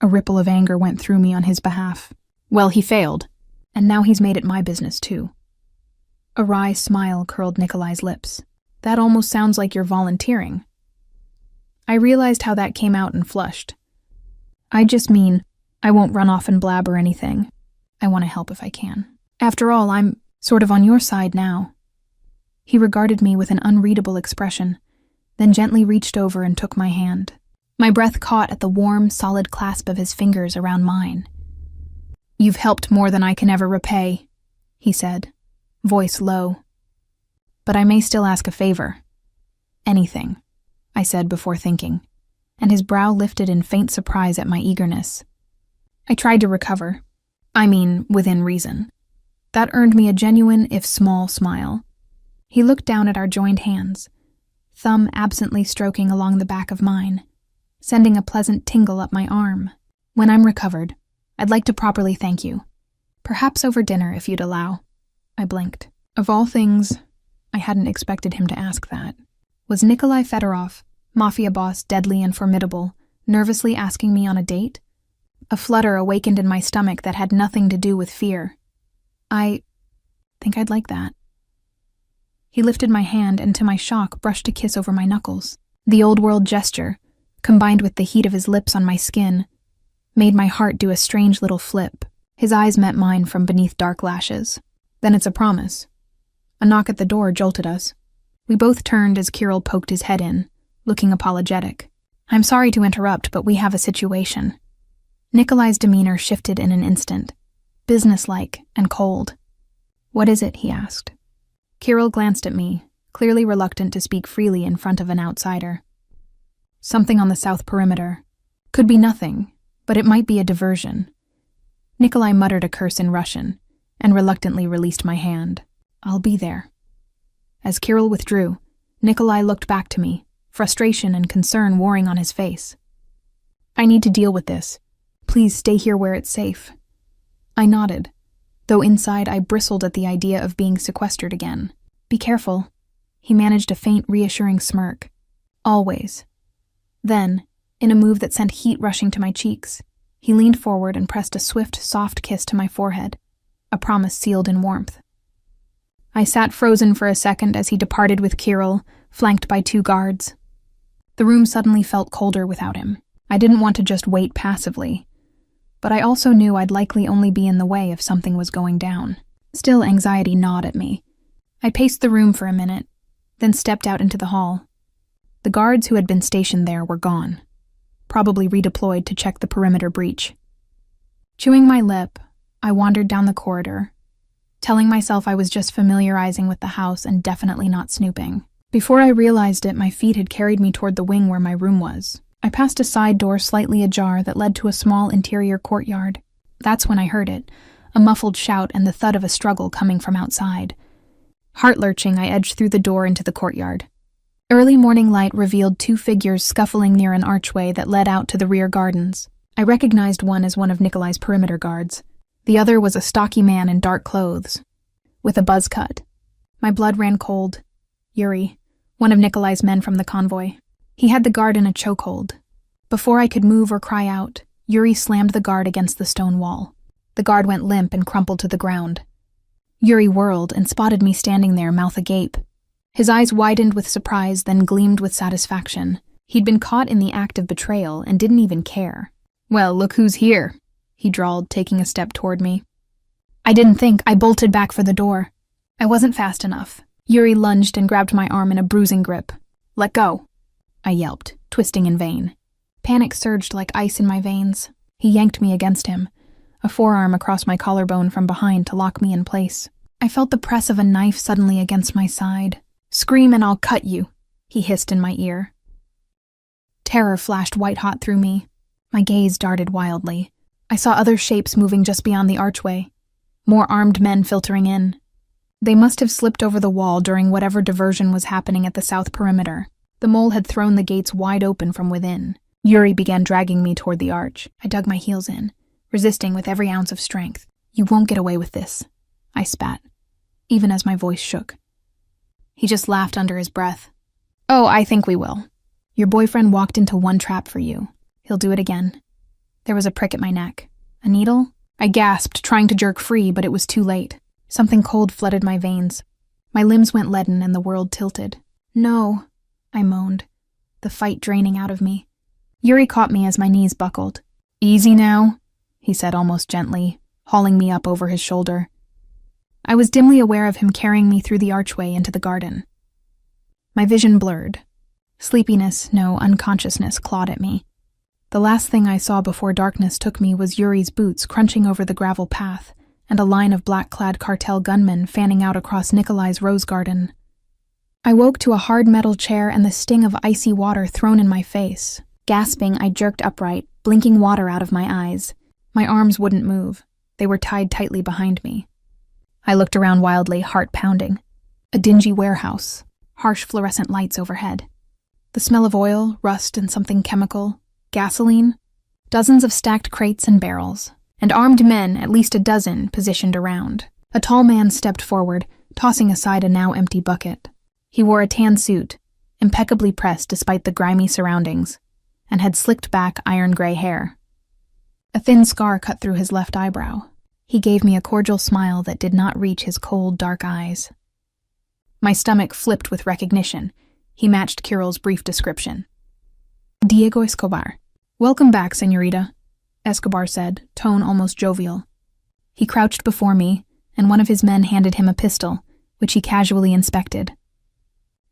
A ripple of anger went through me on his behalf. "Well, he failed, and now he's made it my business too." A wry smile curled Nikolai's lips. "That almost sounds like you're volunteering." I realized how that came out and flushed. "I just mean, I won't run off and blab or anything. I want to help if I can. After all, I'm sort of on your side now." He regarded me with an unreadable expression, then gently reached over and took my hand. My breath caught at the warm, solid clasp of his fingers around mine. "You've helped more than I can ever repay," he said, voice low. "But I may still ask a favor." "Anything," I said before thinking, and his brow lifted in faint surprise at my eagerness. I tried to recover. I mean, within reason. That earned me a genuine, if small, smile. He looked down at our joined hands, thumb absently stroking along the back of mine, sending a pleasant tingle up my arm. "When I'm recovered, I'd like to properly thank you. Perhaps over dinner, if you'd allow." I blinked. Of all things, I hadn't expected him to ask that. Was Nikolai Fedorov, Mafia boss deadly and formidable, nervously asking me on a date? A flutter awakened in my stomach that had nothing to do with fear. I think I'd like that. He lifted my hand and, to my shock, brushed a kiss over my knuckles. The old-world gesture, combined with the heat of his lips on my skin, made my heart do a strange little flip. His eyes met mine from beneath dark lashes. Then it's a promise. A knock at the door jolted us. We both turned as Kirill poked his head in, looking apologetic. I'm sorry to interrupt, but we have a situation. Nikolai's demeanor shifted in an instant, businesslike and cold. What is it? He asked. Kirill glanced at me, clearly reluctant to speak freely in front of an outsider. Something on the south perimeter. Could be nothing, but it might be a diversion. Nikolai muttered a curse in Russian and reluctantly released my hand. I'll be there. As Kirill withdrew, Nikolai looked back to me, frustration and concern warring on his face. I need to deal with this. Please stay here where it's safe. I nodded, though inside I bristled at the idea of being sequestered again. Be careful. He managed a faint, reassuring smirk. Always. Then, in a move that sent heat rushing to my cheeks, he leaned forward and pressed a swift, soft kiss to my forehead, a promise sealed in warmth. I sat frozen for a second as he departed with Kirill, flanked by 2 guards. The room suddenly felt colder without him. I didn't want to just wait passively, but I also knew I'd likely only be in the way if something was going down. Still, anxiety gnawed at me. I paced the room for a minute, then stepped out into the hall. The guards who had been stationed there were gone, probably redeployed to check the perimeter breach. Chewing my lip, I wandered down the corridor, telling myself I was just familiarizing with the house and definitely not snooping. Before I realized it, my feet had carried me toward the wing where my room was. I passed a side door slightly ajar that led to a small interior courtyard. That's when I heard it, a muffled shout and the thud of a struggle coming from outside. Heart-lurching, I edged through the door into the courtyard. Early morning light revealed 2 figures scuffling near an archway that led out to the rear gardens. I recognized one as one of Nikolai's perimeter guards. The other was a stocky man in dark clothes, with a buzz cut. My blood ran cold. Yuri, one of Nikolai's men from the convoy. He had the guard in a chokehold. Before I could move or cry out, Yuri slammed the guard against the stone wall. The guard went limp and crumpled to the ground. Yuri whirled and spotted me standing there, mouth agape. His eyes widened with surprise, then gleamed with satisfaction. He'd been caught in the act of betrayal and didn't even care. Well, look who's here, he drawled, taking a step toward me. I didn't think. I bolted back for the door. I wasn't fast enough. Yuri lunged and grabbed my arm in a bruising grip. Let go, I yelped, twisting in vain. Panic surged like ice in my veins. He yanked me against him, a forearm across my collarbone from behind to lock me in place. I felt the press of a knife suddenly against my side. Scream and I'll cut you, he hissed in my ear. Terror flashed white-hot through me. My gaze darted wildly. I saw other shapes moving just beyond the archway, more armed men filtering in. They must have slipped over the wall during whatever diversion was happening at the south perimeter. The mole had thrown the gates wide open from within. Yuri began dragging me toward the arch. I dug my heels in, resisting with every ounce of strength. You won't get away with this, I spat, even as my voice shook. He just laughed under his breath. Oh, I think we will. Your boyfriend walked into one trap for you. He'll do it again. There was a prick at my neck. A needle? I gasped, trying to jerk free, but it was too late. Something cold flooded my veins. My limbs went leaden and the world tilted. No, I moaned, the fight draining out of me. Yuri caught me as my knees buckled. Easy now, he said almost gently, hauling me up over his shoulder. I was dimly aware of him carrying me through the archway into the garden. My vision blurred. Sleepiness, no, unconsciousness clawed at me. The last thing I saw before darkness took me was Yuri's boots crunching over the gravel path and a line of black-clad cartel gunmen fanning out across Nikolai's rose garden. I woke to a hard metal chair and the sting of icy water thrown in my face. Gasping, I jerked upright, blinking water out of my eyes. My arms wouldn't move. They were tied tightly behind me. I looked around wildly, heart pounding. A dingy warehouse, harsh fluorescent lights overhead. The smell of oil, rust, and something chemical. Gasoline. Dozens of stacked crates and barrels. And armed men, at least a dozen, positioned around. A tall man stepped forward, tossing aside a now empty bucket. He wore a tan suit, impeccably pressed despite the grimy surroundings, and had slicked back iron-gray hair. A thin scar cut through his left eyebrow. He gave me a cordial smile that did not reach his cold, dark eyes. My stomach flipped with recognition. He matched Kirill's brief description. Diego Escobar. Welcome back, señorita, Escobar said, tone almost jovial. He crouched before me, and one of his men handed him a pistol, which he casually inspected.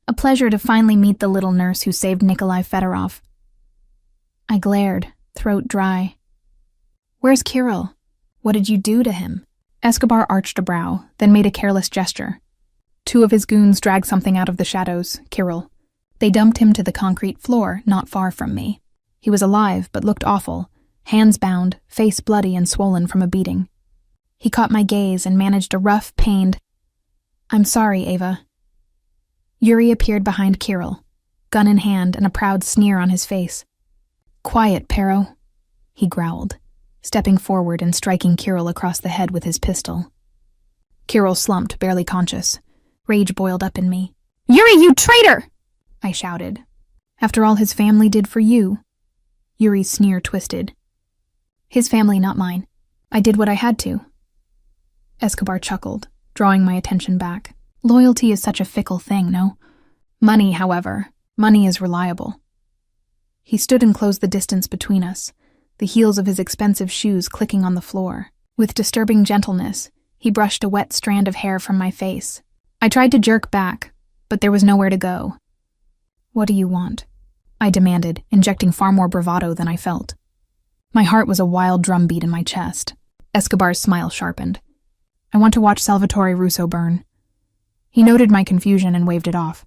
A pleasure to finally meet the little nurse who saved Nikolai Fedorov. I glared, throat dry. Where's Kirill? What did you do to him? Escobar arched a brow, then made a careless gesture. 2 of his goons dragged something out of the shadows, Kirill. They dumped him to the concrete floor, not far from me. He was alive, but looked awful, hands bound, face bloody and swollen from a beating. He caught my gaze and managed a rough, pained, "I'm sorry, Ava." Yuri appeared behind Kirill, gun in hand and a proud sneer on his face. "Quiet, Pero," he growled, stepping forward and striking Kirill across the head with his pistol. Kirill slumped, barely conscious. Rage boiled up in me. "Yuri, you traitor!" I shouted. "After all his family did for you." Yuri's sneer twisted. "His family, not mine. I did what I had to." Escobar chuckled, drawing my attention back. Loyalty is such a fickle thing, no? Money, however, money is reliable. He stood and closed the distance between us, the heels of his expensive shoes clicking on the floor. With disturbing gentleness, he brushed a wet strand of hair from my face. I tried to jerk back, but there was nowhere to go. "What do you want?" I demanded, injecting far more bravado than I felt. My heart was a wild drumbeat in my chest. Escobar's smile sharpened. "I want to watch Salvatore Russo burn." He noted my confusion and waved it off.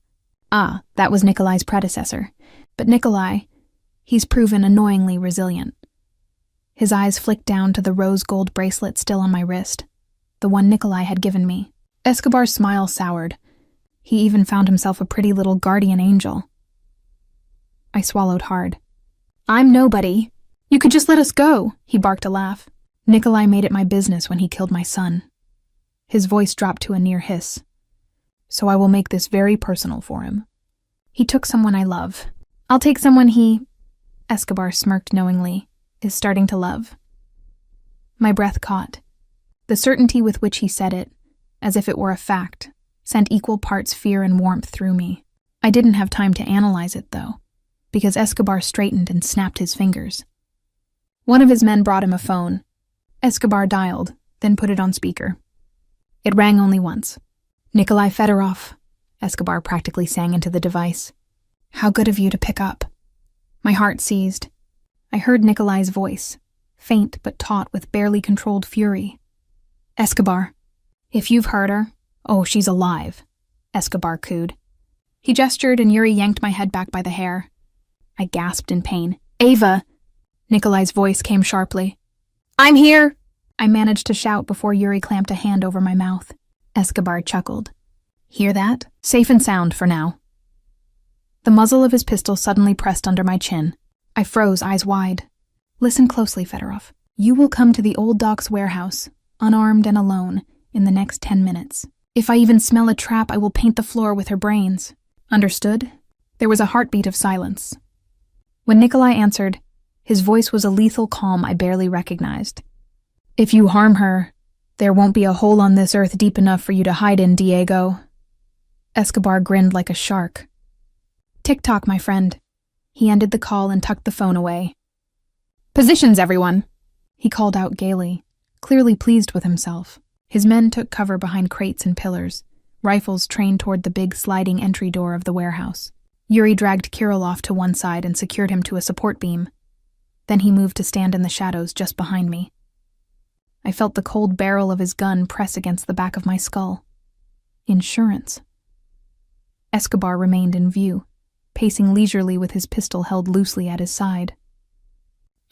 Ah, that was Nikolai's predecessor. But Nikolai, he's proven annoyingly resilient. His eyes flicked down to the rose gold bracelet still on my wrist, the one Nikolai had given me. Escobar's smile soured. He even found himself a pretty little guardian angel. I swallowed hard. "I'm nobody. You could just let us go," he barked a laugh. "Nikolai made it my business when he killed my son." His voice dropped to a near hiss. "So I will make this very personal for him. He took someone I love. I'll take someone he," Escobar smirked knowingly, "is starting to love." My breath caught. The certainty with which he said it, as if it were a fact, sent equal parts fear and warmth through me. I didn't have time to analyze it, though, because Escobar straightened and snapped his fingers. One of his men brought him a phone. Escobar dialed, then put it on speaker. It rang only once. "Nikolai Fedorov," Escobar practically sang into the device. "How good of you to pick up." My heart seized. I heard Nikolai's voice, faint but taut with barely controlled fury. "Escobar, if you've heard her, oh, she's alive," Escobar cooed. He gestured and Yuri yanked my head back by the hair. I gasped in pain. "Ava!" Nikolai's voice came sharply. "I'm here!" I managed to shout before Yuri clamped a hand over my mouth. Escobar chuckled. "Hear that? Safe and sound for now." The muzzle of his pistol suddenly pressed under my chin. I froze, eyes wide. "Listen closely, Fedorov. You will come to the old docks warehouse, unarmed and alone, in the next 10 minutes. If I even smell a trap, I will paint the floor with her brains. Understood?" There was a heartbeat of silence. When Nikolai answered, his voice was a lethal calm I barely recognized. "If you harm her, there won't be a hole on this earth deep enough for you to hide in, Diego." Escobar grinned like a shark. "Tick-tock, my friend." He ended the call and tucked the phone away. "Positions, everyone," he called out gaily, clearly pleased with himself. His men took cover behind crates and pillars, rifles trained toward the big sliding entry door of the warehouse. Yuri dragged Kirill off to one side and secured him to a support beam. Then he moved to stand in the shadows just behind me. I felt the cold barrel of his gun press against the back of my skull. Insurance. Escobar remained in view, pacing leisurely with his pistol held loosely at his side.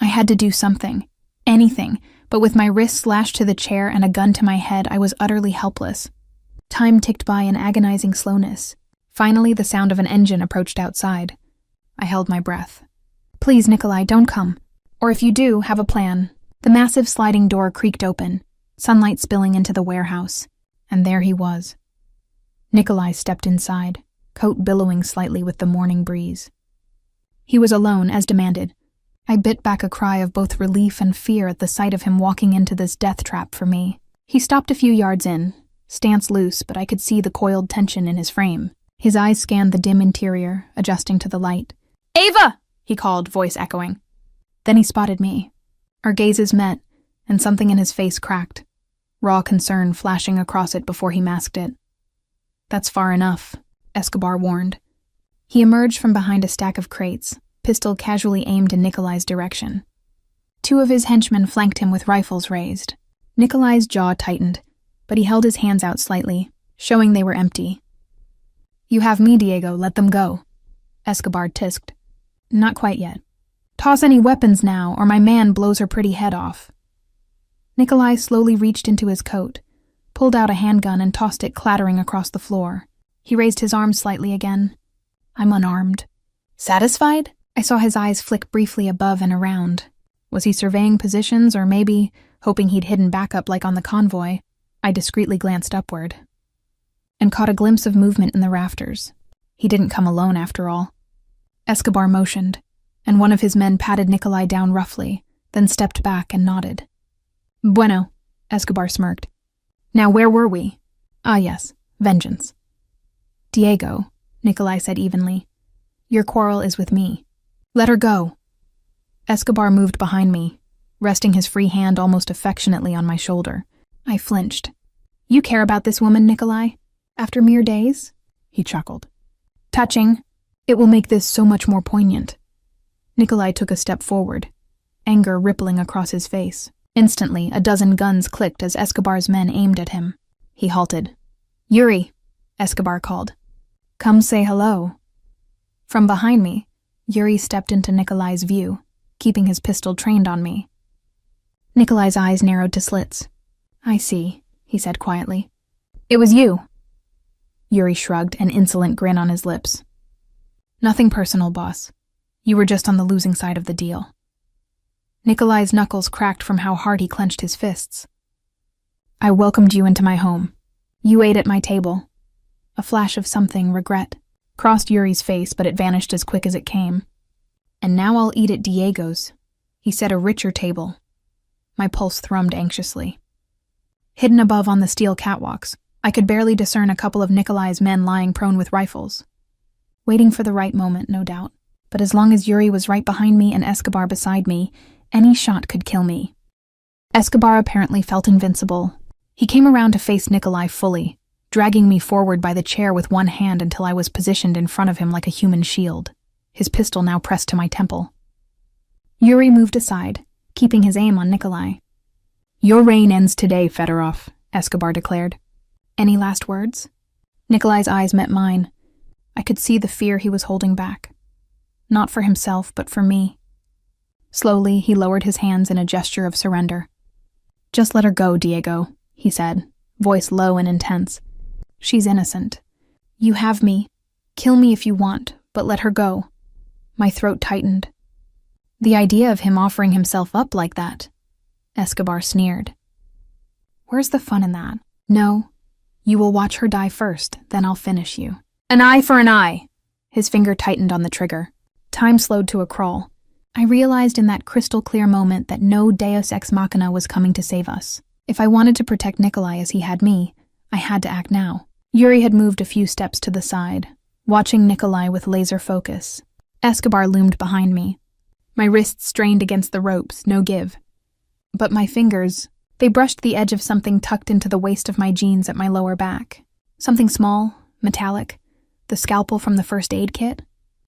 I had to do something, anything, but with my wrists lashed to the chair and a gun to my head, I was utterly helpless. Time ticked by in agonizing slowness. Finally, the sound of an engine approached outside. I held my breath. "Please, Nikolai, don't come. Or if you do, have a plan." The massive sliding door creaked open, sunlight spilling into the warehouse, and there he was. Nikolai stepped inside, coat billowing slightly with the morning breeze. He was alone, as demanded. I bit back a cry of both relief and fear at the sight of him walking into this death trap for me. He stopped a few yards in, stance loose, but I could see the coiled tension in his frame. His eyes scanned the dim interior, adjusting to the light. "Ava!" he called, voice echoing. Then he spotted me. Our gazes met, and something in his face cracked. raw concern flashing across it before he masked it. "That's far enough," Escobar warned. He emerged from behind a stack of crates, pistol casually aimed in Nikolai's direction. Two of his henchmen flanked him with rifles raised. Nikolai's jaw tightened, but he held his hands out slightly, showing they were empty. "You have me, Diego, let them go," Escobar tisked. "Not quite yet. Toss any weapons now, or my man blows her pretty head off." Nikolai slowly reached into his coat, pulled out a handgun and tossed it clattering across the floor. He raised his arm slightly again. "I'm unarmed." "Satisfied?" I saw his eyes flick briefly above and around. Was he surveying positions, or maybe hoping he'd hidden backup like on the convoy? I discreetly glanced upward and caught a glimpse of movement in the rafters. He didn't come alone after all. Escobar motioned, and one of his men patted Nikolai down roughly, then stepped back and nodded. "Bueno," Escobar smirked. "Now where were we?" "Ah yes, vengeance." "Diego," Nikolai said evenly, "your quarrel is with me. Let her go." Escobar moved behind me, resting his free hand almost affectionately on my shoulder. I flinched. "You care about this woman, Nikolai? After mere days?" He chuckled. "Touching. It will make this so much more poignant." Nikolai took a step forward, anger rippling across his face. Instantly, a dozen guns clicked as Escobar's men aimed at him. He halted. "Yuri," Escobar called. "Come say hello." From behind me, Yuri stepped into Nikolai's view, keeping his pistol trained on me. Nikolai's eyes narrowed to slits. "I see," he said quietly. "It was you." Yuri shrugged, an insolent grin on his lips. "Nothing personal, boss. You were just on the losing side of the deal." Nikolai's knuckles cracked from how hard he clenched his fists. "I welcomed you into my home. You ate at my table." A flash of something, regret, crossed Yuri's face, but it vanished as quick as it came. "And now I'll eat at Diego's. He set a richer table." My pulse thrummed anxiously. Hidden above on the steel catwalks, I could barely discern a couple of Nikolai's men lying prone with rifles. Waiting for the right moment, no doubt. But as long as Yuri was right behind me and Escobar beside me, any shot could kill me. Escobar apparently felt invincible. He came around to face Nikolai fully, dragging me forward by the chair with one hand until I was positioned in front of him like a human shield, his pistol now pressed to my temple. Yuri moved aside, keeping his aim on Nikolai. "Your reign ends today, Fedorov," Escobar declared. "Any last words?" Nikolai's eyes met mine. I could see the fear he was holding back. Not for himself, but for me. Slowly, he lowered his hands in a gesture of surrender. "Just let her go, Diego," he said, voice low and intense. "She's innocent. You have me. Kill me if you want, but let her go." My throat tightened. The idea of him offering himself up like that. Escobar sneered. "Where's the fun in that? No, you will watch her die first, then I'll finish you." "An eye for an eye!" His finger tightened on the trigger. Time slowed to a crawl. I realized in that crystal-clear moment that no deus ex machina was coming to save us. If I wanted to protect Nikolai as he had me, I had to act now. Yuri had moved a few steps to the side, watching Nikolai with laser focus. Escobar loomed behind me. My wrists strained against the ropes, no give. But my fingers, they brushed the edge of something tucked into the waist of my jeans at my lower back. Something small, metallic, the scalpel from the first aid kit.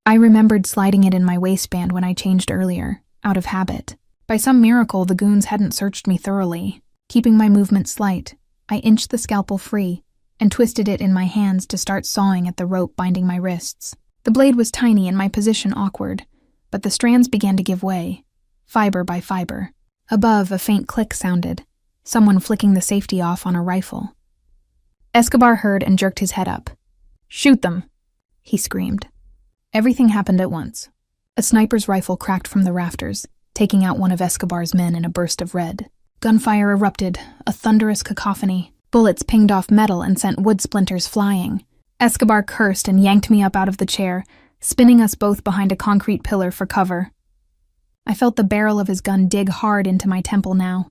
I remembered sliding it in my waistband when I changed earlier, out of habit. By some miracle, the goons hadn't searched me thoroughly. Keeping my movement slight, I inched the scalpel free and twisted it in my hands to start sawing at the rope binding my wrists. The blade was tiny and my position awkward, but the strands began to give way, fiber by fiber. Above, a faint click sounded, someone flicking the safety off on a rifle. Escobar heard and jerked his head up. "Shoot them!" he screamed. Everything happened at once. A sniper's rifle cracked from the rafters, taking out one of Escobar's men in a burst of red. Gunfire erupted, a thunderous cacophony. Bullets pinged off metal and sent wood splinters flying. Escobar cursed and yanked me up out of the chair, spinning us both behind a concrete pillar for cover. I felt the barrel of his gun dig hard into my temple now,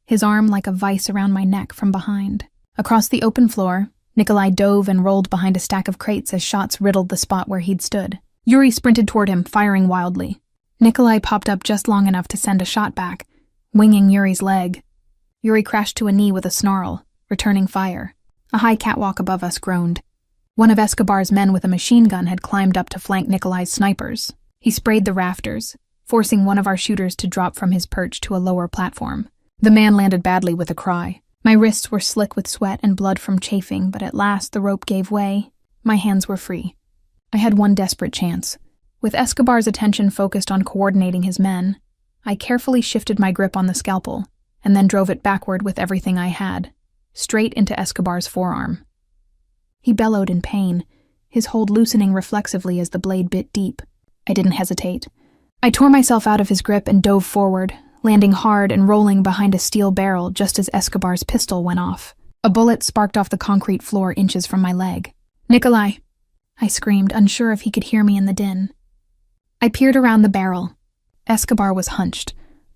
his arm like a vice around my neck from behind. Across the open floor, Nikolai dove and rolled behind a stack of crates as shots riddled the spot where he'd stood. Yuri sprinted toward him, firing wildly. Nikolai popped up just long enough to send a shot back, winging Yuri's leg. Yuri crashed to a knee with a snarl, returning fire. A high catwalk above us groaned. One of Escobar's men with a machine gun had climbed up to flank Nikolai's snipers. He sprayed the rafters, forcing one of our shooters to drop from his perch to a lower platform. The man landed badly with a cry. My wrists were slick with sweat and blood from chafing, but at last the rope gave way. My hands were free. I had one desperate chance. With Escobar's attention focused on coordinating his men, I carefully shifted my grip on the scalpel and then drove it backward with everything I had, straight into Escobar's forearm. He bellowed in pain, his hold loosening reflexively as the blade bit deep. I didn't hesitate. I tore myself out of his grip and dove forward, landing hard and rolling behind a steel barrel just as Escobar's pistol went off. A bullet sparked off the concrete floor inches from my leg. "Nikolai!" I screamed, unsure if he could hear me in the din. I peered around the barrel. Escobar was hunched,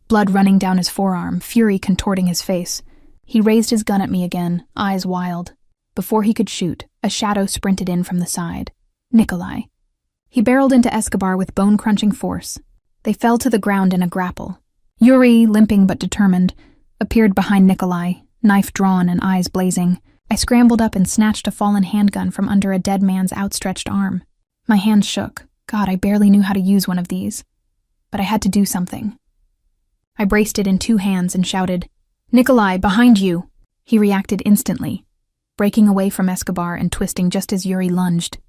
blood running down his forearm, fury contorting his face. He raised his gun at me again, eyes wild. Before he could shoot, a shadow sprinted in from the side. Nikolai. He barreled into Escobar with bone-crunching force. They fell to the ground in a grapple. Yuri, limping but determined, appeared behind Nikolai, knife drawn and eyes blazing. I scrambled up and snatched a fallen handgun from under a dead man's outstretched arm. My hands shook. God, I barely knew how to use one of these. But I had to do something. I braced it in two hands and shouted, "Nikolai, behind you!" He reacted instantly, breaking away from Escobar and twisting just as Yuri lunged.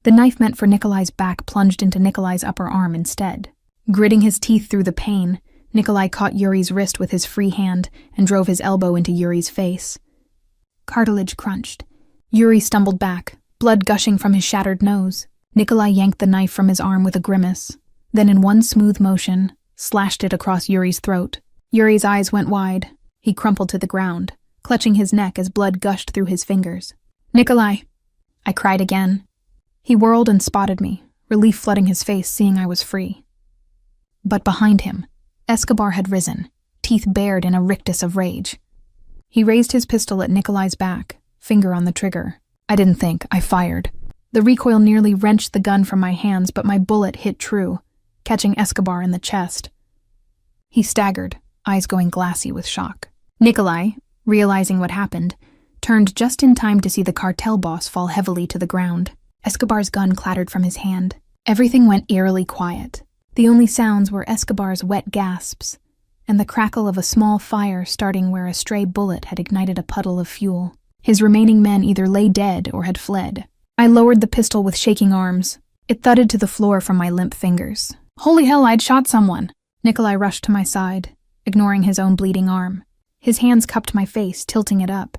The knife meant for Nikolai's back plunged into Nikolai's upper arm instead. Gritting his teeth through the pain, Nikolai caught Yuri's wrist with his free hand and drove his elbow into Yuri's face. Cartilage crunched. Yuri stumbled back, blood gushing from his shattered nose. Nikolai yanked the knife from his arm with a grimace, then in one smooth motion, slashed it across Yuri's throat. Yuri's eyes went wide. He crumpled to the ground, clutching his neck as blood gushed through his fingers. "Nikolai!" I cried again. He whirled and spotted me, relief flooding his face seeing I was free. But behind him, Escobar had risen, teeth bared in a rictus of rage. He raised his pistol at Nikolai's back, finger on the trigger. I didn't think, I fired. The recoil nearly wrenched the gun from my hands, but my bullet hit true, catching Escobar in the chest. He staggered, eyes going glassy with shock. Nikolai, realizing what happened, turned just in time to see the cartel boss fall heavily to the ground. Escobar's gun clattered from his hand. Everything went eerily quiet. The only sounds were Escobar's wet gasps and the crackle of a small fire starting where a stray bullet had ignited a puddle of fuel. His remaining men either lay dead or had fled. I lowered the pistol with shaking arms. It thudded to the floor from my limp fingers. Holy hell, I'd shot someone! Nikolai rushed to my side, ignoring his own bleeding arm. His hands cupped my face, tilting it up.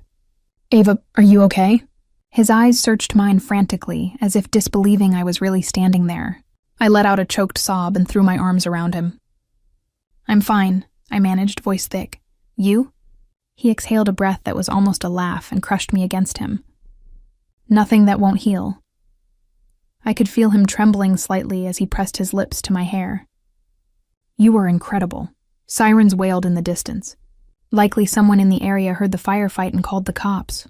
"Ava, are you okay?" His eyes searched mine frantically, as if disbelieving I was really standing there. I let out a choked sob and threw my arms around him. "I'm fine," I managed, voice thick. "You?" He exhaled a breath that was almost a laugh and crushed me against him. "Nothing that won't heal." I could feel him trembling slightly as he pressed his lips to my hair. "You were incredible." Sirens wailed in the distance. Likely someone in the area heard the firefight and called the cops.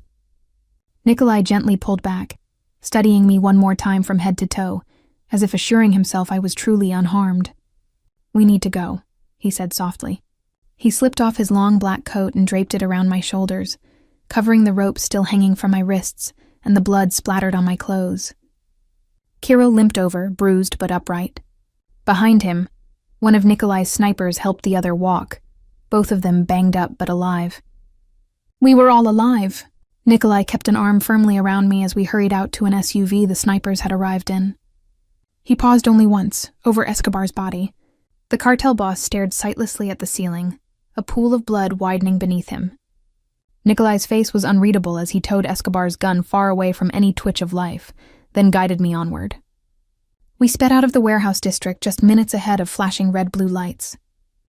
Nikolai gently pulled back, studying me one more time from head to toe, as if assuring himself I was truly unharmed. "We need to go," he said softly. He slipped off his long black coat and draped it around my shoulders, covering the rope still hanging from my wrists, and the blood splattered on my clothes. Kiro limped over, bruised but upright. Behind him, one of Nikolai's snipers helped the other walk, both of them banged up but alive. "We were all alive." Nikolai kept an arm firmly around me as we hurried out to an SUV the snipers had arrived in. He paused only once, over Escobar's body. The cartel boss stared sightlessly at the ceiling, a pool of blood widening beneath him. Nikolai's face was unreadable as he towed Escobar's gun far away from any twitch of life, then guided me onward. We sped out of the warehouse district just minutes ahead of flashing red-blue lights.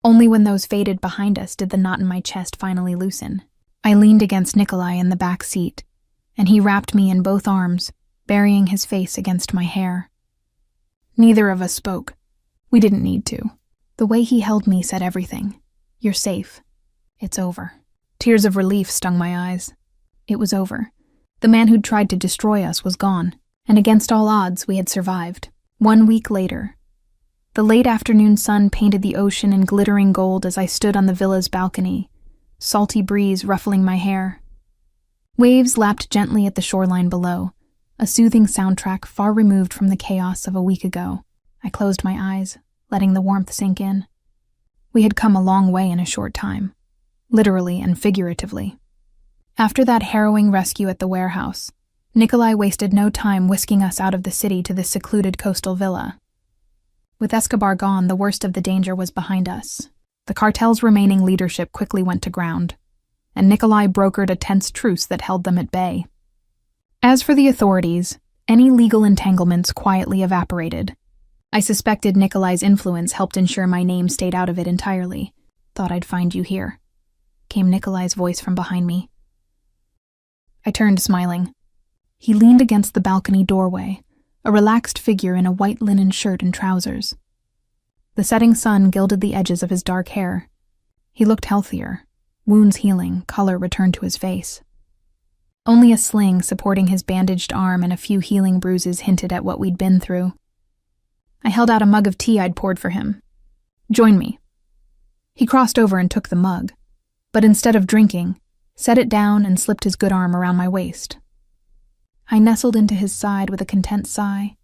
Only when those faded behind us did the knot in my chest finally loosen. I leaned against Nikolai in the back seat, and he wrapped me in both arms, burying his face against my hair. Neither of us spoke. We didn't need to. The way he held me said everything. "You're safe. It's over." Tears of relief stung my eyes. It was over. The man who'd tried to destroy us was gone, and against all odds, we had survived. 1 week later. The late afternoon sun painted the ocean in glittering gold as I stood on the villa's balcony, salty breeze ruffling my hair. Waves lapped gently at the shoreline below, a soothing soundtrack far removed from the chaos of a week ago. I closed my eyes, letting the warmth sink in. We had come a long way in a short time, literally and figuratively. After that harrowing rescue at the warehouse, Nikolai wasted no time whisking us out of the city to this secluded coastal villa. With Escobar gone, the worst of the danger was behind us. The cartel's remaining leadership quickly went to ground, and Nikolai brokered a tense truce that held them at bay. As for the authorities, any legal entanglements quietly evaporated. I suspected Nikolai's influence helped ensure my name stayed out of it entirely. "Thought I'd find you here," came Nikolai's voice from behind me. I turned, smiling. He leaned against the balcony doorway, a relaxed figure in a white linen shirt and trousers. The setting sun gilded the edges of his dark hair. He looked healthier, wounds healing, color returned to his face. Only a sling supporting his bandaged arm and a few healing bruises hinted at what we'd been through. I held out a mug of tea I'd poured for him. "Join me." He crossed over and took the mug, but instead of drinking, set it down and slipped his good arm around my waist. I nestled into his side with a content sigh.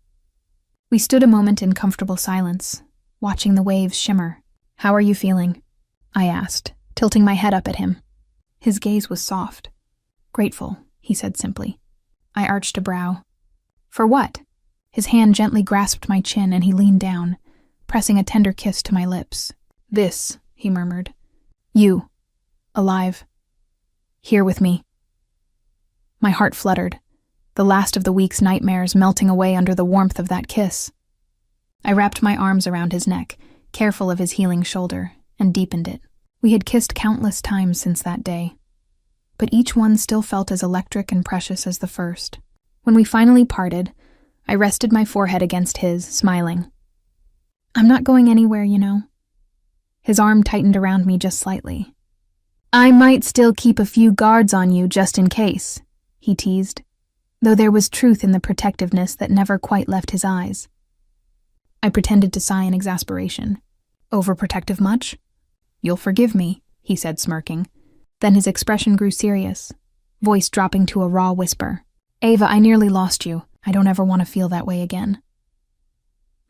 We stood a moment in comfortable silence, watching the waves shimmer. "How are you feeling?" I asked, tilting my head up at him. His gaze was soft. "Grateful," he said simply. I arched a brow. "For what?" His hand gently grasped my chin and he leaned down, pressing a tender kiss to my lips. "This," he murmured. "You. Alive. Here with me." My heart fluttered, the last of the week's nightmares melting away under the warmth of that kiss. I wrapped my arms around his neck, careful of his healing shoulder, and deepened it. We had kissed countless times since that day, but each one still felt as electric and precious as the first. When we finally parted, I rested my forehead against his, smiling. "I'm not going anywhere, you know." His arm tightened around me just slightly. "I might still keep a few guards on you just in case," he teased, though there was truth in the protectiveness that never quite left his eyes. I pretended to sigh in exasperation. "Overprotective much?" "You'll forgive me," he said, smirking. Then his expression grew serious, voice dropping to a raw whisper. "Ava, I nearly lost you. I don't ever want to feel that way again."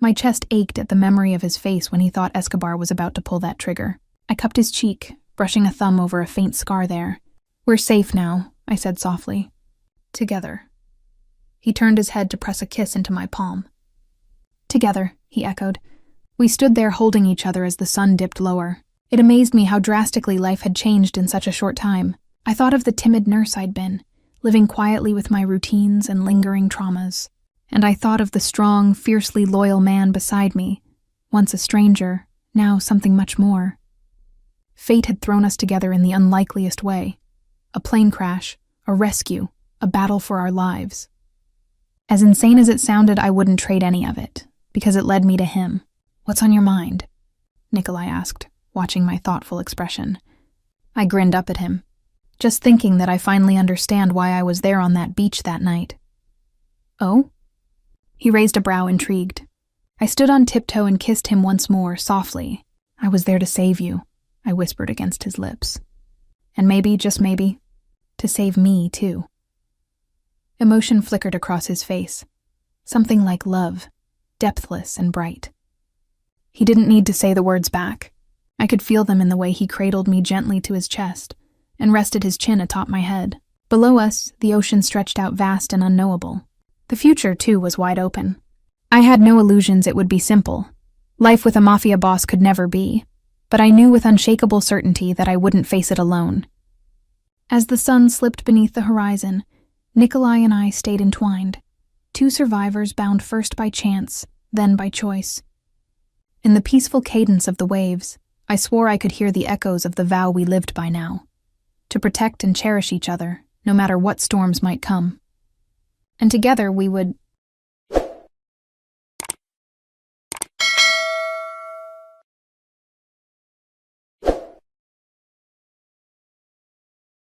My chest ached at the memory of his face when he thought Escobar was about to pull that trigger. I cupped his cheek, brushing a thumb over a faint scar there. "We're safe now," I said softly. "Together." He turned his head to press a kiss into my palm. "Together," he echoed. We stood there holding each other as the sun dipped lower. It amazed me how drastically life had changed in such a short time. I thought of the timid nurse I'd been, living quietly with my routines and lingering traumas. And I thought of the strong, fiercely loyal man beside me, once a stranger, now something much more. Fate had thrown us together in the unlikeliest way. A plane crash, a rescue, a battle for our lives. As insane as it sounded, I wouldn't trade any of it, because it led me to him. "What's on your mind?" Nikolai asked, watching my thoughtful expression. I grinned up at him, just thinking that I finally understand why I was there on that beach that night. "Oh?" He raised a brow, intrigued. I stood on tiptoe and kissed him once more, softly. "I was there to save you," I whispered against his lips. "And maybe, just maybe, to save me, too." Emotion flickered across his face, something like love, depthless and bright. He didn't need to say the words back. I could feel them in the way he cradled me gently to his chest and rested his chin atop my head. Below us, the ocean stretched out vast and unknowable. The future, too, was wide open. I had no illusions it would be simple. Life with a Mafia boss could never be, but I knew with unshakable certainty that I wouldn't face it alone. As the sun slipped beneath the horizon, Nikolai and I stayed entwined, two survivors bound first by chance, then by choice. In the peaceful cadence of the waves, I swore I could hear the echoes of the vow we lived by now, to protect and cherish each other, no matter what storms might come. And together we would